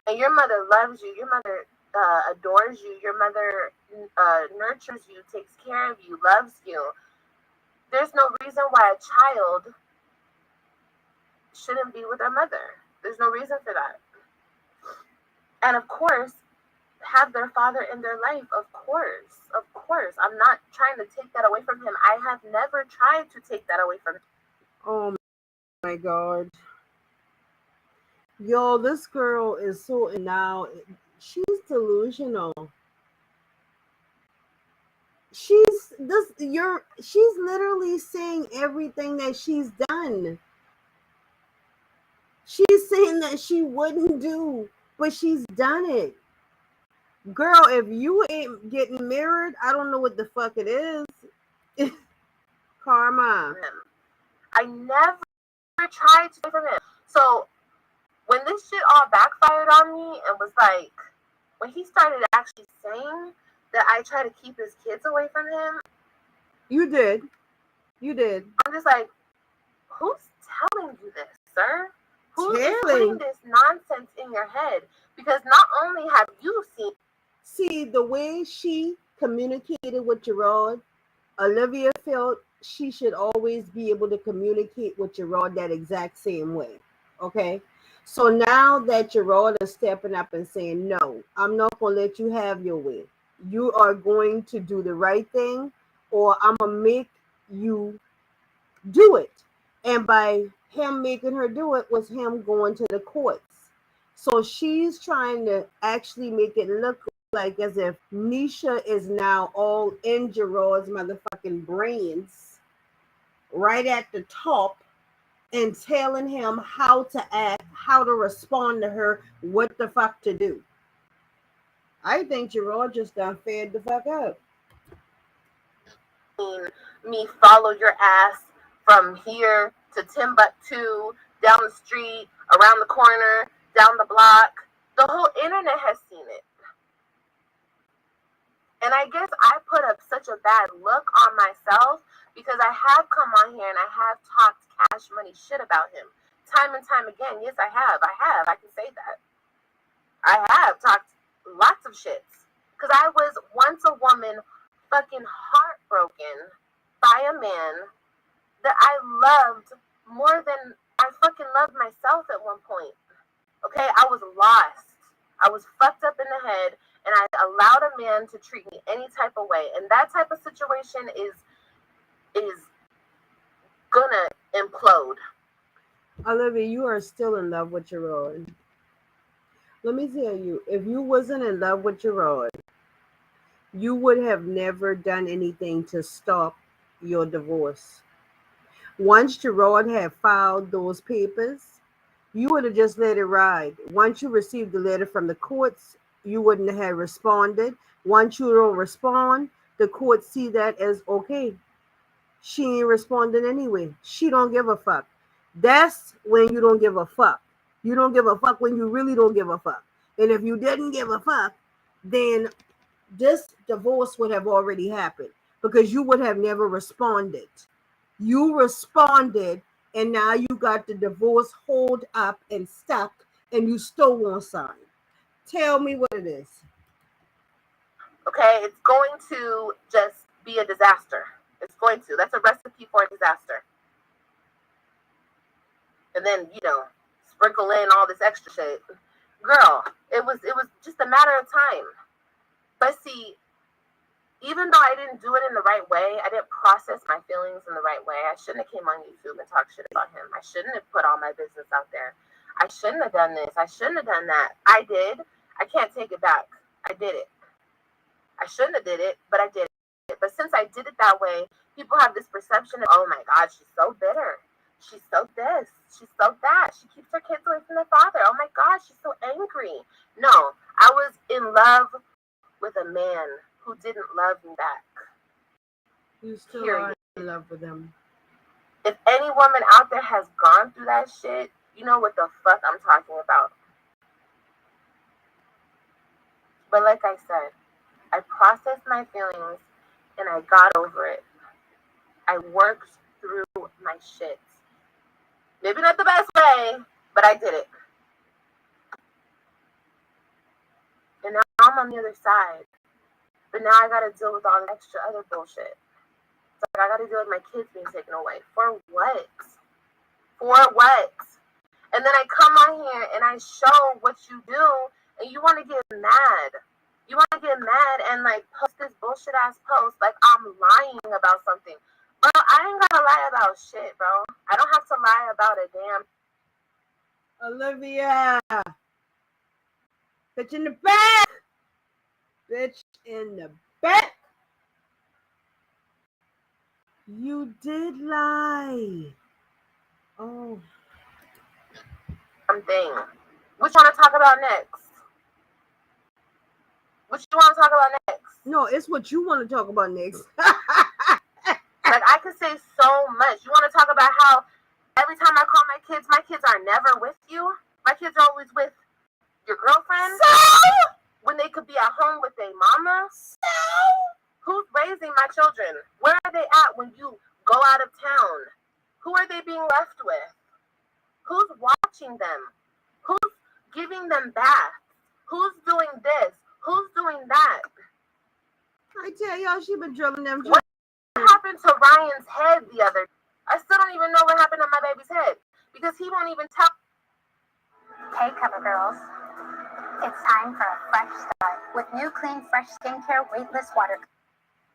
and your mother loves you, your mother adores you, your mother nurtures you, takes care of you, loves you, there's no reason why a child shouldn't be with their mother. There's no reason for that. And of course, have their father in their life. Of course. I'm not trying to take that away from him. I have never tried to take that away from him. Oh my God. Yo, this girl is so now. She's delusional. She's literally saying everything that she's done. She's saying that she wouldn't do, but she's done it. Girl, if you ain't getting mirrored, I don't know what the fuck it is. Karma. I never tried to from him. So when this shit all backfired on me and was like, when he started actually saying that I try to keep his kids away from him. You did. I'm just like, who's telling you this, sir? Who is Telling putting this nonsense in your head? Because not only have you see the way she communicated with Jarrod, Olivia felt she should always be able to communicate with Jarrod that exact same way. Okay? So now that Jarrod is stepping up and saying, no, I'm not going to let you have your way. You are going to do the right thing, or I'm going to make you do it. And by him making her do it was him going to the courts. So she's trying to actually make it look like as if Nisha is now all in Jarrod's motherfucking brains, right at the top, and telling him how to act, how to respond to her, what the fuck to do. I think Jarrod just done fed the fuck up. Me follow your ass from here to Timbuktu, down the street, around the corner, down the block. The whole internet has seen it. And I guess I put up such a bad look on myself because I have come on here and I have talked Cash Money shit about him. Time and time again. Yes, I have. I can say that. I have talked lots of shits. Because I was once a woman fucking heartbroken by a man that I loved more than I fucking loved myself at one point. Okay? I was lost. I was fucked up in the head. And I allowed a man to treat me any type of way. And that type of situation is gonna implode. Olivia, you are still in love with Jarrod. Let me tell you, if you wasn't in love with Jarrod, you would have never done anything to stop your divorce. Once Jarrod had filed those papers, you would have just let it ride. Once you received the letter from the courts, you wouldn't have responded. Once you don't respond, the courts see that as okay. She ain't responding anyway. She don't give a fuck. That's when you don't give a fuck. You don't give a fuck when you really don't give a fuck. And if you didn't give a fuck, then this divorce would have already happened because you would have never responded. You responded, and now you got the divorce hold up and stuck, and you still won't sign. Tell me what it is. Okay, it's going to just be a disaster. It's going to. That's a recipe for a disaster. And then, sprinkle in all this extra shit. Girl, it It was just a matter of time. But see, even though I didn't do it in the right way, I didn't process my feelings in the right way. I shouldn't have came on YouTube and talked shit about him. I shouldn't have put all my business out there. I shouldn't have done this. I shouldn't have done that. I did. I can't take it back. I did it. I shouldn't have did it, but I did it. But since I did it that way, people have this perception of, oh my God, she's so bitter. She's so this. She's so that. She keeps her kids away from their father. Oh my God, she's so angry. No, I was in love with a man who didn't love me back. You still are in love with him. If any woman out there has gone through that shit, you know what the fuck I'm talking about. But like I said, I processed my feelings and I got over it. I worked through my shit. Maybe not the best way, but I did it. And now I'm on the other side. But now I gotta deal with all the extra other bullshit. So I gotta deal with my kids being taken away. For what? For what? And then I come on here and I show what you do, and you want to get mad. You want to get mad and like post this bullshit ass post like I'm lying about something. Bro, I ain't gotta lie about shit, bro. I don't have to lie about a damn. Olivia, bitch in the back. Bitch in the back. You did lie. Oh. Something. What you want to talk about next? What you want to talk about next? No, it's what you want to talk about next. Like, I could say so much. You want to talk about how every time I call my kids are never with you? My kids are always with your girlfriend? So? When they could be at home with their mama? So? Who's raising my children? Where are they at when you go out of town? Who are they being left with? Who's watching them? Who's giving them baths? Who's doing this? Who's doing that? I tell y'all, she been drilling them. What happened to Ryan's head the other day? I still don't even know what happened to my baby's head because he won't even tell. Hey, Cover Girls. It's time for a fresh start with new, clean, fresh skincare, weightless water.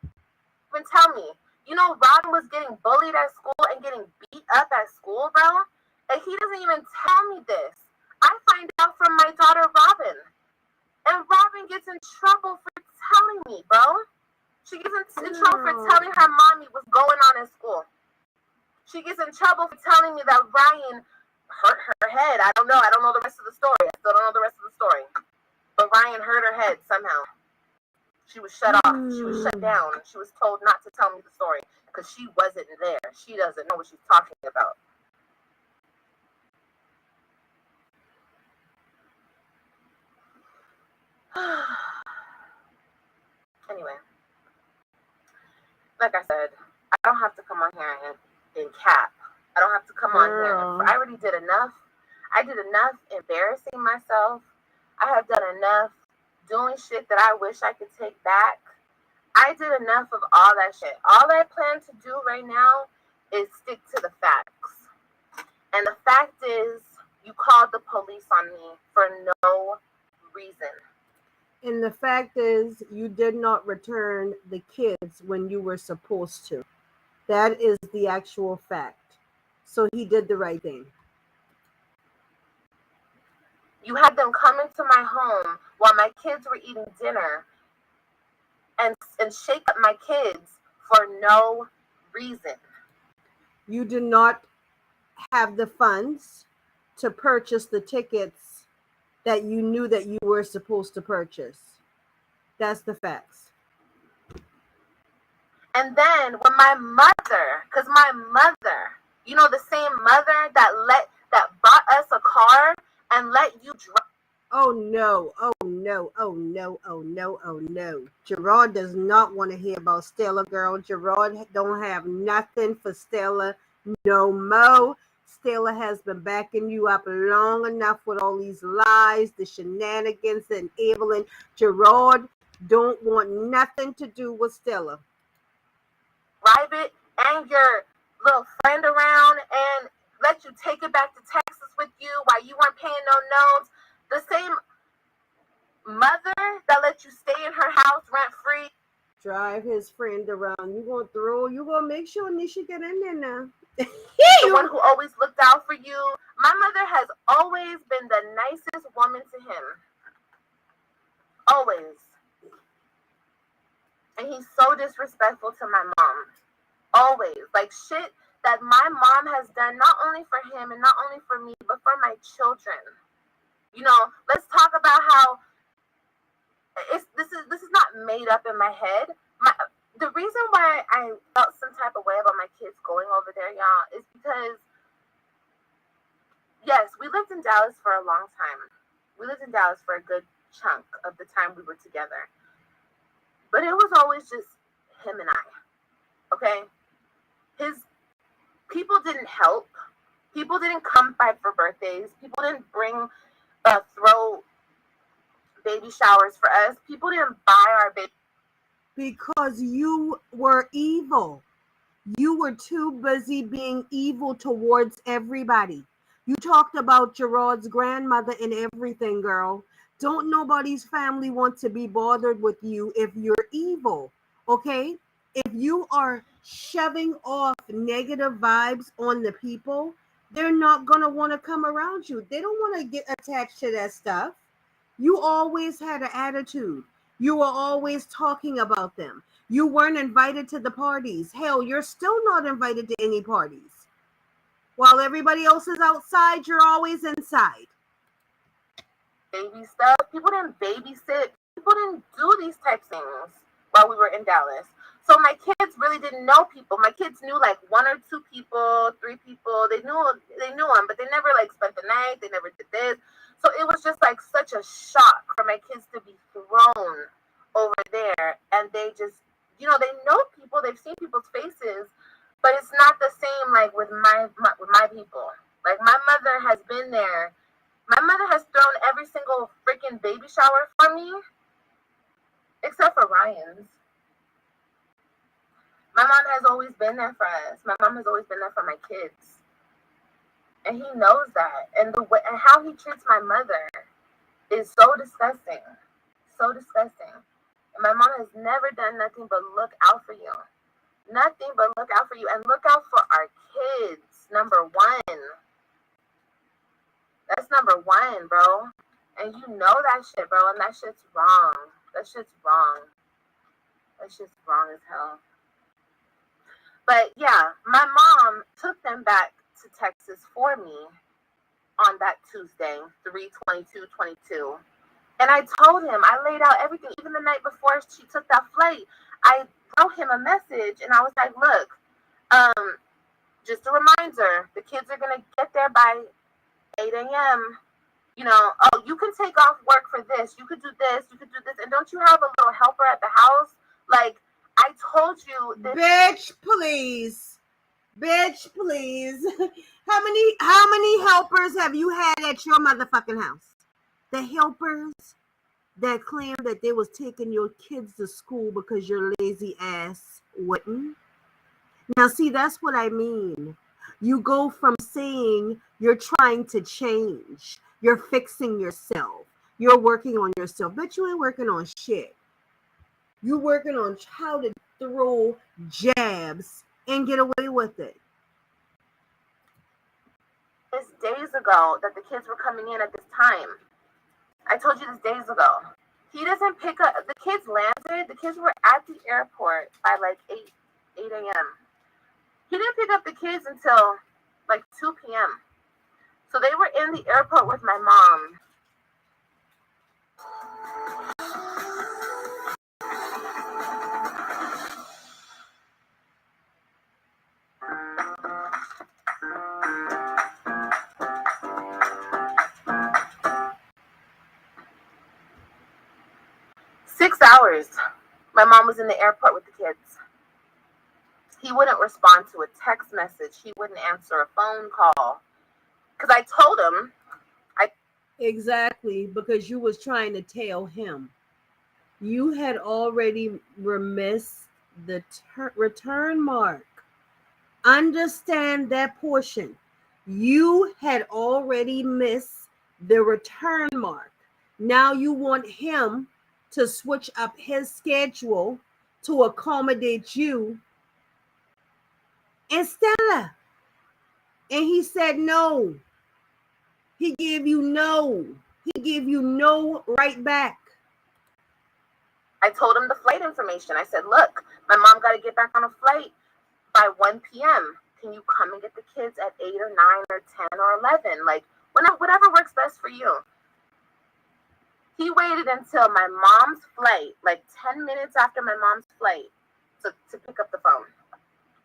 Even tell me. You know, Robin was getting bullied at school and getting beat up at school, bro. And he doesn't even tell me this. I find out from my daughter, Robin. And Robin gets in trouble for telling me, bro. She gets in trouble for telling her mommy what's going on in school. She gets in trouble for telling me that Ryan hurt her head. I don't know the rest of the story. I still don't know the rest of the story. But Ryan hurt her head somehow. She was shut off. She was shut down. She was told not to tell me the story because she wasn't there. She doesn't know what she's talking about. Anyway, like I said, I don't have to come on here and cap. I don't have to come on here. I already did enough. I did enough embarrassing myself. I have done enough doing shit that I wish I could take back. I did enough of all that shit. All I plan to do right now is stick to the facts. And the fact is, you called the police on me for no reason. And the fact is, you did not return the kids when you were supposed to. That is the actual fact. So he did the right thing. You had them come into my home while my kids were eating dinner and shake up my kids for no reason. You did not have the funds to purchase the tickets that you knew that you were supposed to purchase. That's the facts. And then when my mother, because my mother, you know, the same mother that bought us a car and let you drive. Oh no, oh no, oh no, oh no, oh no. Jarrod does not want to hear about Stella, girl. Jarrod don't have nothing for Stella no more. Stella has been backing you up long enough with all these lies, the shenanigans, and Evelyn. Jarrod don't want nothing to do with Stella. Drive it and your little friend around and let you take it back to Texas with you while you weren't paying no notes. The same, let you stay in her house rent free. Drive his friend around. You gonna make sure Nisha get in there now. The one who always looked out for you. My mother has always been the nicest woman to him. Always. And he's so disrespectful to my mom. Always. Like shit that my mom has done not only for him and not only for me, but for my children. You know, let's talk about how this is not made up in my head. The reason why I felt some type of way about my kids going over there, y'all, is because, yes, we lived in Dallas for a long time. We lived in Dallas for a good chunk of the time we were together. But it was always just him and I, okay? His people didn't help. People didn't come by for birthdays. People didn't throw baby showers for us. People didn't buy our baby. Because you were evil. You were too busy being evil towards everybody. You talked about Jarrod's grandmother and everything, girl. Don't nobody's family want to be bothered with you if you're evil, okay? If you are shoving off negative vibes on the people, they're not going to want to come around you. They don't want to get attached to that stuff. You always had an attitude. You were always talking about them. You weren't invited to the parties. Hell, you're still not invited to any parties. While everybody else is outside, you're always inside. Baby stuff. People didn't babysit. People didn't do these types of things while we were in Dallas. So my kids really didn't know people. My kids knew like 1 or 2 people, 3 people. They knew them, but they never like spent the night. They never did this. So it was just like such a shock for my kids to be thrown over there. And they just, you know, they know people. They've seen people's faces, but it's not the same like with my people. Like my mother has been there. My mother has thrown every single freaking baby shower for me, except for Ryan's. My mom has always been there for us. My mom has always been there for my kids. And he knows that. And the way and how he treats my mother is so disgusting. So disgusting. And my mom has never done nothing but look out for you. Nothing but look out for you. And look out for our kids. Number 1. That's number 1, bro. And you know that shit, bro. And that shit's wrong. That shit's wrong. That shit's wrong as hell. But yeah, my mom took them back to Texas for me on that Tuesday, 3/22/22. And I told him, I laid out everything. Even the night before she took that flight, I wrote him a message and I was like, look, just a reminder, the kids are going to get there by 8 a.m. You know, oh, you can take off work for this. You could do this. You could do this. And don't you have a little helper at the house? Like, I told you this. Bitch, please. Bitch, please. How many helpers have you had at your motherfucking house? The helpers that claim that they was taking your kids to school because your lazy ass wouldn't. Now, see, that's what I mean. You go from saying you're trying to change, you're fixing yourself, you're working on yourself, but you ain't working on shit. You're working on how to throw jabs and get away with it. This days ago that the kids were coming in at this time. I told you this days ago. He doesn't pick up. The kids landed. The kids were at the airport by like 8 a.m. He didn't pick up the kids until like 2 p.m. So they were in the airport with my mom. Hours. My mom was in the airport with the kids. He wouldn't respond to a text message. He wouldn't answer a phone call. Because I told him. Exactly, because you was trying to tell him. You had already missed the return mark. Understand that portion. You had already missed the return mark. Now you want him to switch up his schedule to accommodate you and Stella. And he said no. He gave you no. He gave you no right back. I told him the flight information. I said, look, my mom got to get back on a flight by 1 p.m. Can you come and get the kids at 8 or 9 or 10 or 11? Like, whatever works best for you. He waited until my mom's flight, like 10 minutes after my mom's flight, to pick up the phone.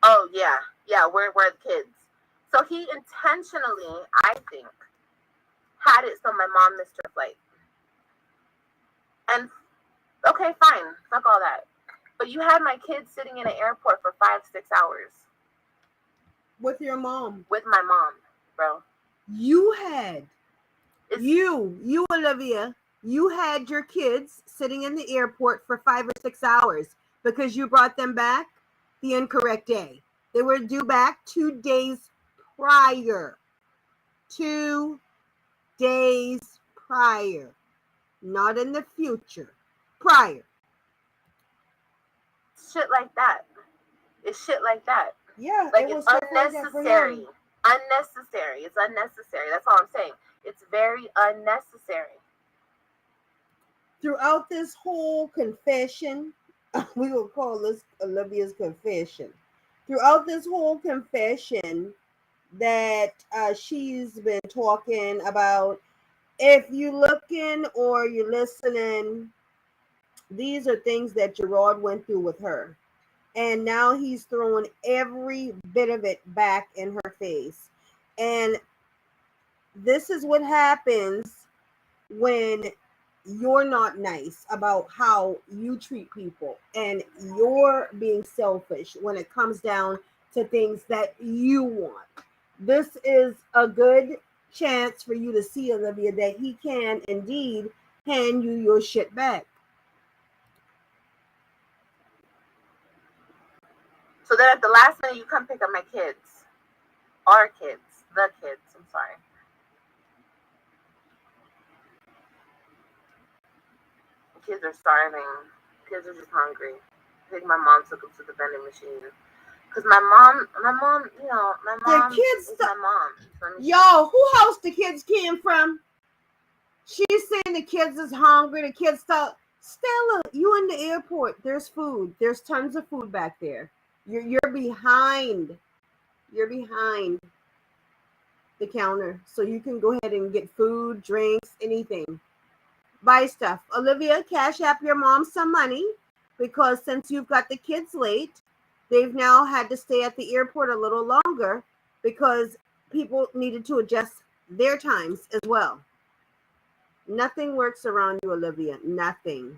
Oh, yeah, where are the kids? So he intentionally, I think, had it so my mom missed her flight. And, okay, fine, fuck all that. But you had my kids sitting in an airport for 5-6 hours. With your mom. With my mom, bro. You had, you, Olivia, you had your kids sitting in the airport for 5 or 6 hours because you brought them back the incorrect day. They were due back 2 days prior. 2 days prior. Not in the future. Prior. Shit like that. It's shit like that. Yeah. Like, it's unnecessary. Unnecessary. It's unnecessary. That's all I'm saying. It's very unnecessary. Throughout this whole confession, we will call this Olivia's confession. Throughout this whole confession that she's been talking about, if you're looking or you're listening, these are things that Jarrod went through with her. And now he's throwing every bit of it back in her face. And this is what happens when you're not nice about how you treat people and you're being selfish when it comes down to things that you want. This is a good chance for you to see, Olivia, that he can indeed hand you your shit back. So then at the last minute, you come pick up my kids. Our kids. The kids. I'm sorry. The kids are starving. The kids are just hungry. I think my mom took them to the vending machine. Because my mom, you know, my mom the kids is my mom. So yo, who house the kids came from? She's saying the kids is hungry. The kids start. Stella, you in the airport. There's food. There's tons of food back there. You're behind. You're behind the counter. So you can go ahead and get food, drinks, anything. Buy stuff. Olivia, cash app your mom some money because since you've got the kids late, they've now had to stay at the airport a little longer because people needed to adjust their times as well. Nothing works around you, Olivia. Nothing.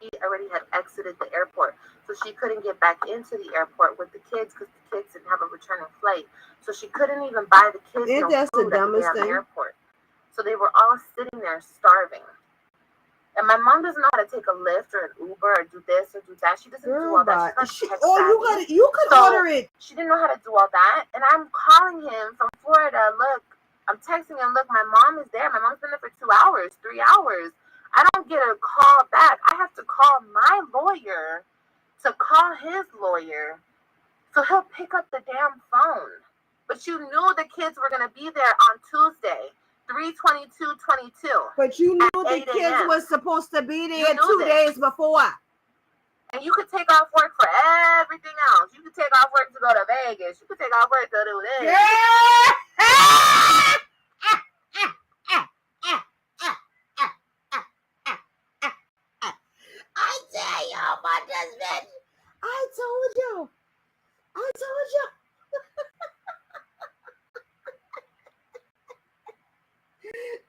She already had exited the airport, so she couldn't get back into the airport with the kids because the kids didn't have a returning flight. So she couldn't even buy the kids no food at the airport. So they were all sitting there starving. And my mom doesn't know how to take a Lyft or an Uber or do this or do that. She doesn't do all that. You could order it. She didn't know how to do all that. And I'm calling him from Florida. Look, I'm texting him. Look, my mom is there. My mom's been there for 2 hours, 3 hours. I don't get a call back. I have to call my lawyer to call his lawyer so he'll pick up the damn phone. But you knew the kids were going to be there on Tuesday. 3/22/22. But you knew the kids was supposed to be there 2 days before. And you could take off work for everything else. You could take off work to go to Vegas. You could take off work to do this. I tell y'all, my husband. I told you.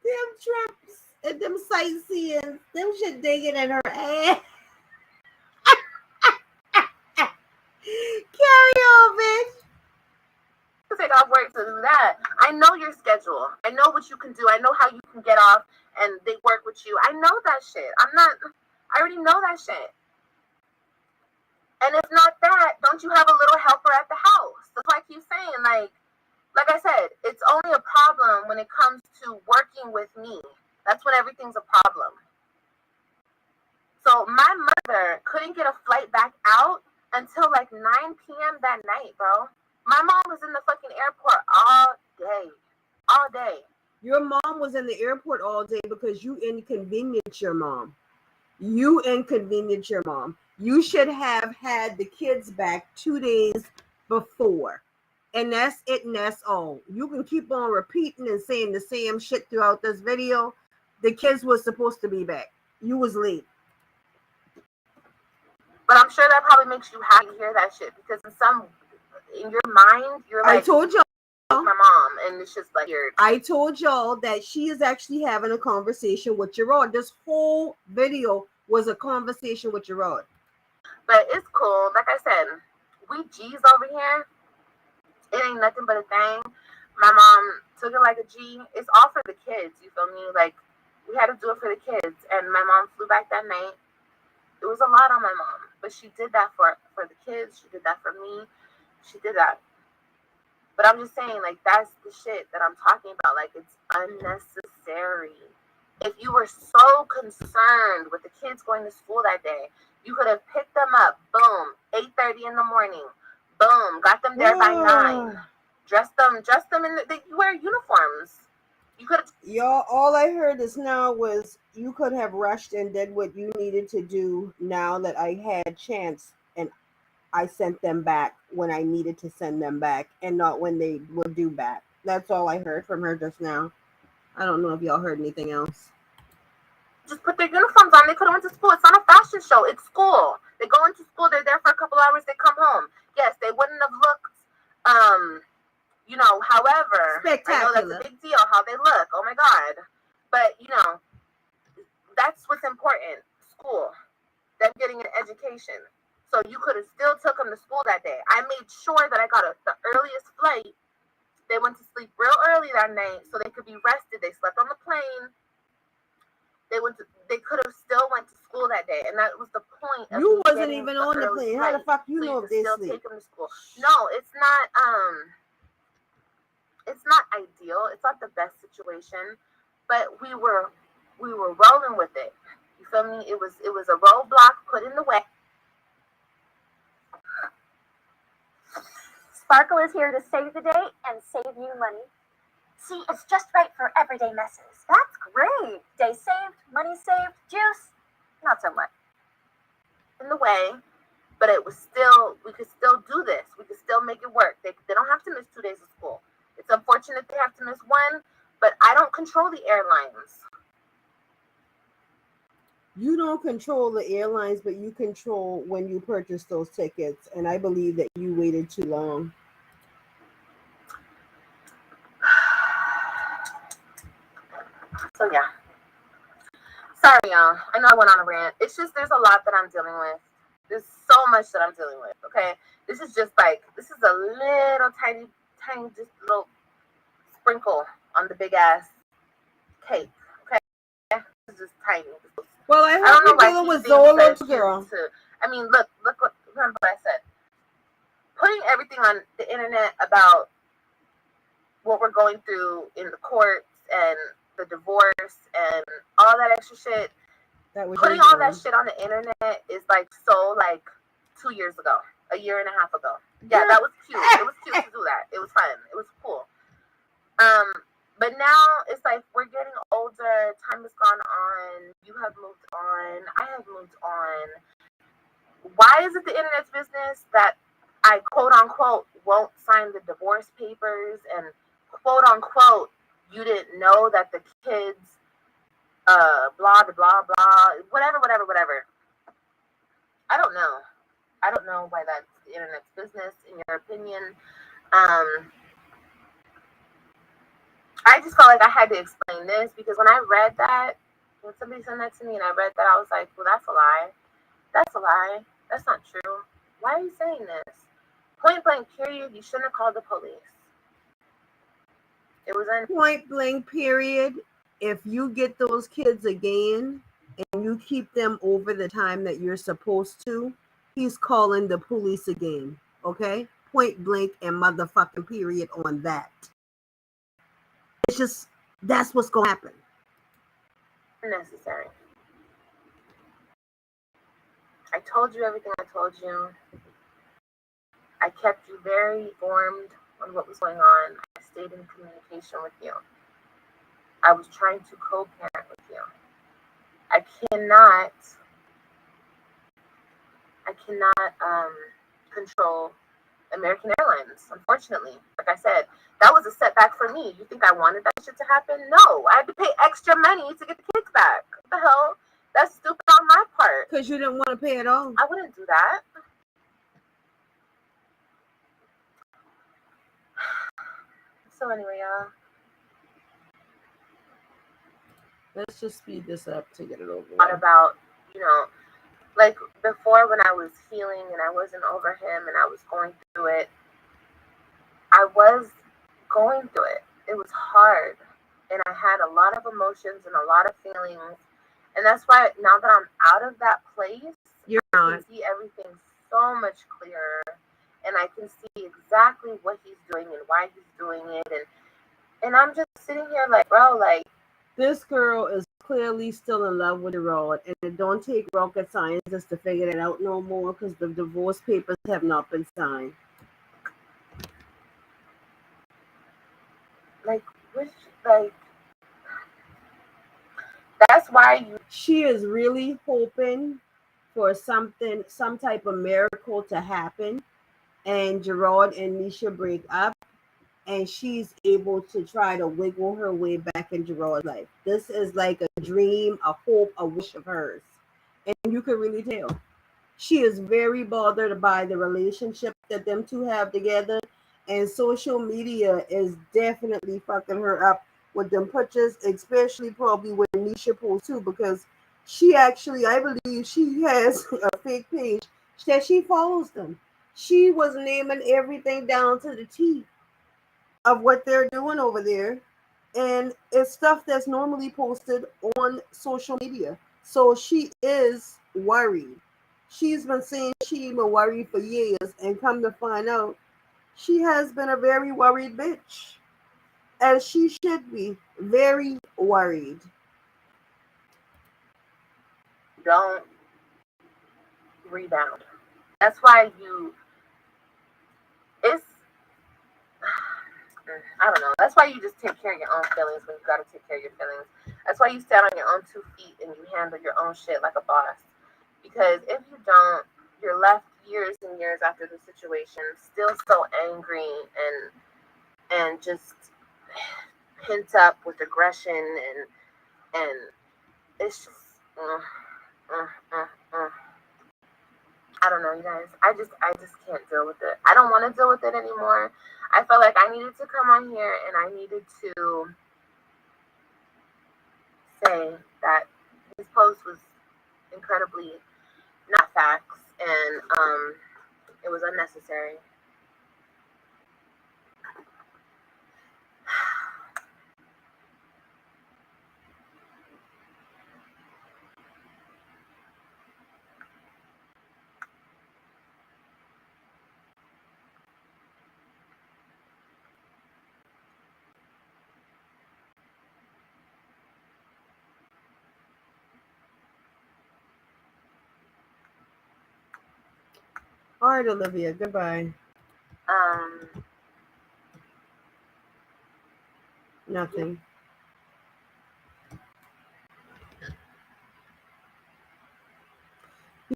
Them trips and them sightseeing, them shit digging in her ass. Carry on, bitch. To take off work to do that. I know your schedule. I know what you can do. I know how you can get off and they work with you. I know that shit. I already know that shit. And if not that, don't you have a little helper at the house? That's why I keep saying, like I said, it's only a problem when it comes to working with me. That's when everything's a problem. So my mother couldn't get a flight back out until like 9 p.m. that night, bro. My mom was in the fucking airport all day. All day. Your mom was in the airport all day because you inconvenienced your mom. You inconvenienced your mom. You should have had the kids back 2 days before. And that's it, and that's all. You can keep on repeating and saying the same shit throughout this video. The kids was supposed to be back. You was late. But I'm sure that probably makes you happy to hear that shit, because in your mind, you're like, I told y'all. My mom, and it's just like weird. I told y'all that she is actually having a conversation with Jarrod. This whole video was a conversation with Jarrod. But it's cool. Like I said, we G's over here. It ain't nothing but a thing. My mom took it like a G. It's all for the kids, you feel me? Like, we had to do it for the kids. And my mom flew back that night. It was a lot on my mom. But she did that for the kids. She did that for me. She did that. But I'm just saying, like, that's the shit that I'm talking about. Like, it's unnecessary. If you were so concerned with the kids going to school that day, you could have picked them up, boom, 8:30 in the morning, boom, got them there by 9, dressed them in you wear uniforms. You could have. Y'all, all I heard just now was you could have rushed and did what you needed to do now that I had chance, and I sent them back when I needed to send them back and not when they were due back. That's all I heard from her just now. I don't know if y'all heard anything else. Just put their uniforms on. They could have went to school. It's not a fashion show. It's school. They go into school. They're there for a couple hours. They come home. Yes, they wouldn't have looked, however, Spectacular. I know that's a big deal how they look. Oh, my God. But, that's what's important. School. Them getting an education. So you could have still took them to school that day. I made sure that I got the earliest flight. They went to sleep real early that night so they could be rested. They slept on the plane. They could have still went to school that day, and that was the point. You wasn't even on the plane. How the fuck you know if they sleep? Take them to school. No, it's not. It's not ideal. It's not the best situation, but we were rolling with it. You feel me? It was a roadblock put in the way. Sparkle is here to save the day and save you money. See, it's just right for everyday messes. That's great. Day saved, money saved, juice, not so much. In the way, but we could still do this. We could still make it work. They don't have to miss 2 days of school. It's unfortunate they have to miss one, but I don't control the airlines. You don't control the airlines, but you control when you purchase those tickets. And I believe that you waited too long. So, yeah. Sorry, y'all. I know I went on a rant. It's just there's a lot that I'm dealing with. There's so much that I'm dealing with, okay? This is a little tiny, just little sprinkle on the big-ass cake, okay? This is just tiny. Well, I hope you're dealing with Zola, girl. Look remember what I said. Putting everything on the internet about what we're going through in the courts and the divorce and all that extra shit. Putting all that shit on the internet is so 2 years ago, a year and a half ago. Yeah, that was cute. It was cute to do that. It was fun. It was cool. But now it's we're getting older. Time has gone on. You have moved on. I have moved on. Why is it the internet's business that I quote unquote won't sign the divorce papers and quote unquote you didn't know that the kids blah blah blah whatever. I don't know why that's the internet's business in your opinion. I just felt like I had to explain this because when I read that, when somebody sent that to me and I read that, I was like, well, that's a lie. That's a lie. That's not true. Why are you saying this? Point blank period, you shouldn't have called the police. It was point blank period. If you get those kids again and you keep them over the time that you're supposed to, he's calling the police again. Okay? Point blank and motherfucking period on that. It's just, that's what's going to happen. Necessary. I told you everything I told you. I kept you very informed on what was going on. I stayed in communication with you. I was trying to co-parent with you. I cannot control American Airlines, unfortunately. Like I said, that was a setback for me. You think I wanted that shit to happen? No, I had to pay extra money to get the kids back. What the hell? That's stupid on my part. Because you didn't want to pay at all. I wouldn't do that. So anyway, let's just speed this up to get it over with. Thought about, like before when I was healing and I wasn't over him and I was going through it, I was going through it. It was hard. And I had a lot of emotions and a lot of feelings. And that's why now that I'm out of that place, I can see everything so much clearer. And I can see exactly what he's doing and why he's doing it. And I'm just sitting here like, bro, like, this girl is clearly still in love with Jarrod, and it don't take rocket scientists to figure that out no more because the divorce papers have not been signed. That's why she is really hoping for some type of miracle to happen, and Jarrod and Nisha break up, and she's able to try to wiggle her way back in Jarrod's life. This is like a dream, a hope, a wish of hers. And you can really tell. She is very bothered by the relationship that them two have together. And social media is definitely fucking her up with them pictures, especially probably with Nisha posts too, because she actually, I believe she has a fake page that she follows them. She was naming everything down to the T of what they're doing over there, and it's stuff that's normally posted on social media. So she is worried. She's been saying she's been worried for years, and come to find out, she has been a very worried bitch, as she should be, very worried. Don't rebound. That's why I don't know. That's why you just take care of your own feelings when you got to take care of your feelings. That's why you stand on your own 2 feet and you handle your own shit like a boss. Because if you don't, you're left years and years after the situation still so angry and just pent up with aggression and it's just I don't know, you guys. I just can't deal with it. I don't want to deal with it anymore. I felt like I needed to come on here and I needed to say that his post was incredibly not facts and it was unnecessary. All right, Olivia, goodbye. Nothing.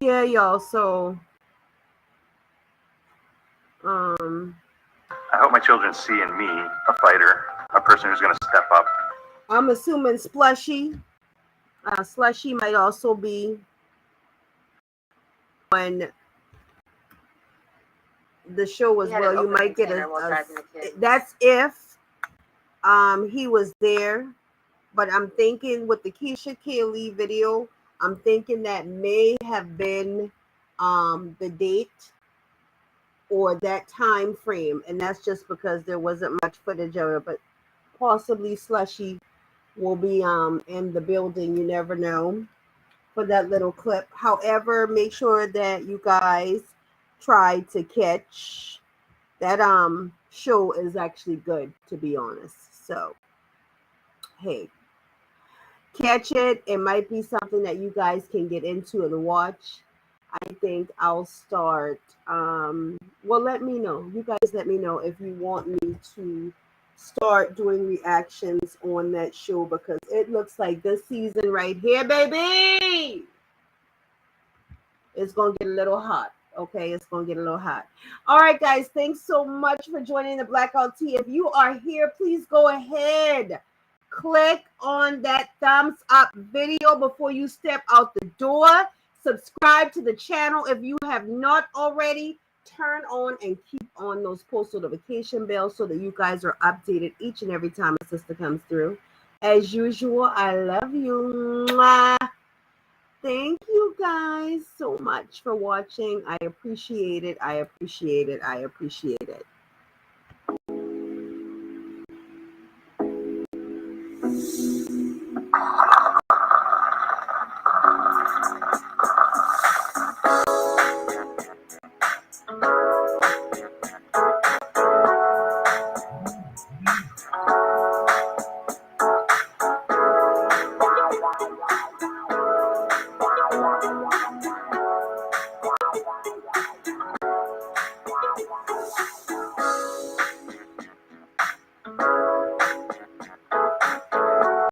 Yeah, y'all, so I hope my children see in me a fighter, a person who's going to step up. I'm assuming Slushy might also be on the show as well. You might get that's if he was there, but I'm thinking with the Keesha Kaylee video, I'm thinking that may have been the date or that time frame, and that's just because there wasn't much footage of it, but possibly Slushy will be in the building. You never know for that little clip. However, make sure that you guys try to catch that show is actually good, to be honest. So hey, catch it. It might be something that you guys can get into and watch. I think I'll start. Well, let me know. You guys let me know if you want me to start doing reactions on that show, because it looks like this season right here, baby, it's going to get a little hot. Okay, it's going to get a little hot. All right, guys, thanks so much for joining the Blackout Tea. If you are here, please go ahead. Click on that thumbs up video before you step out the door. Subscribe to the channel if you have not already. Turn on and keep on those post notification bells so that you guys are updated each and every time a sister comes through. As usual, I love you. Mwah. Thank you guys so much for watching. I appreciate it. I appreciate it. I appreciate it.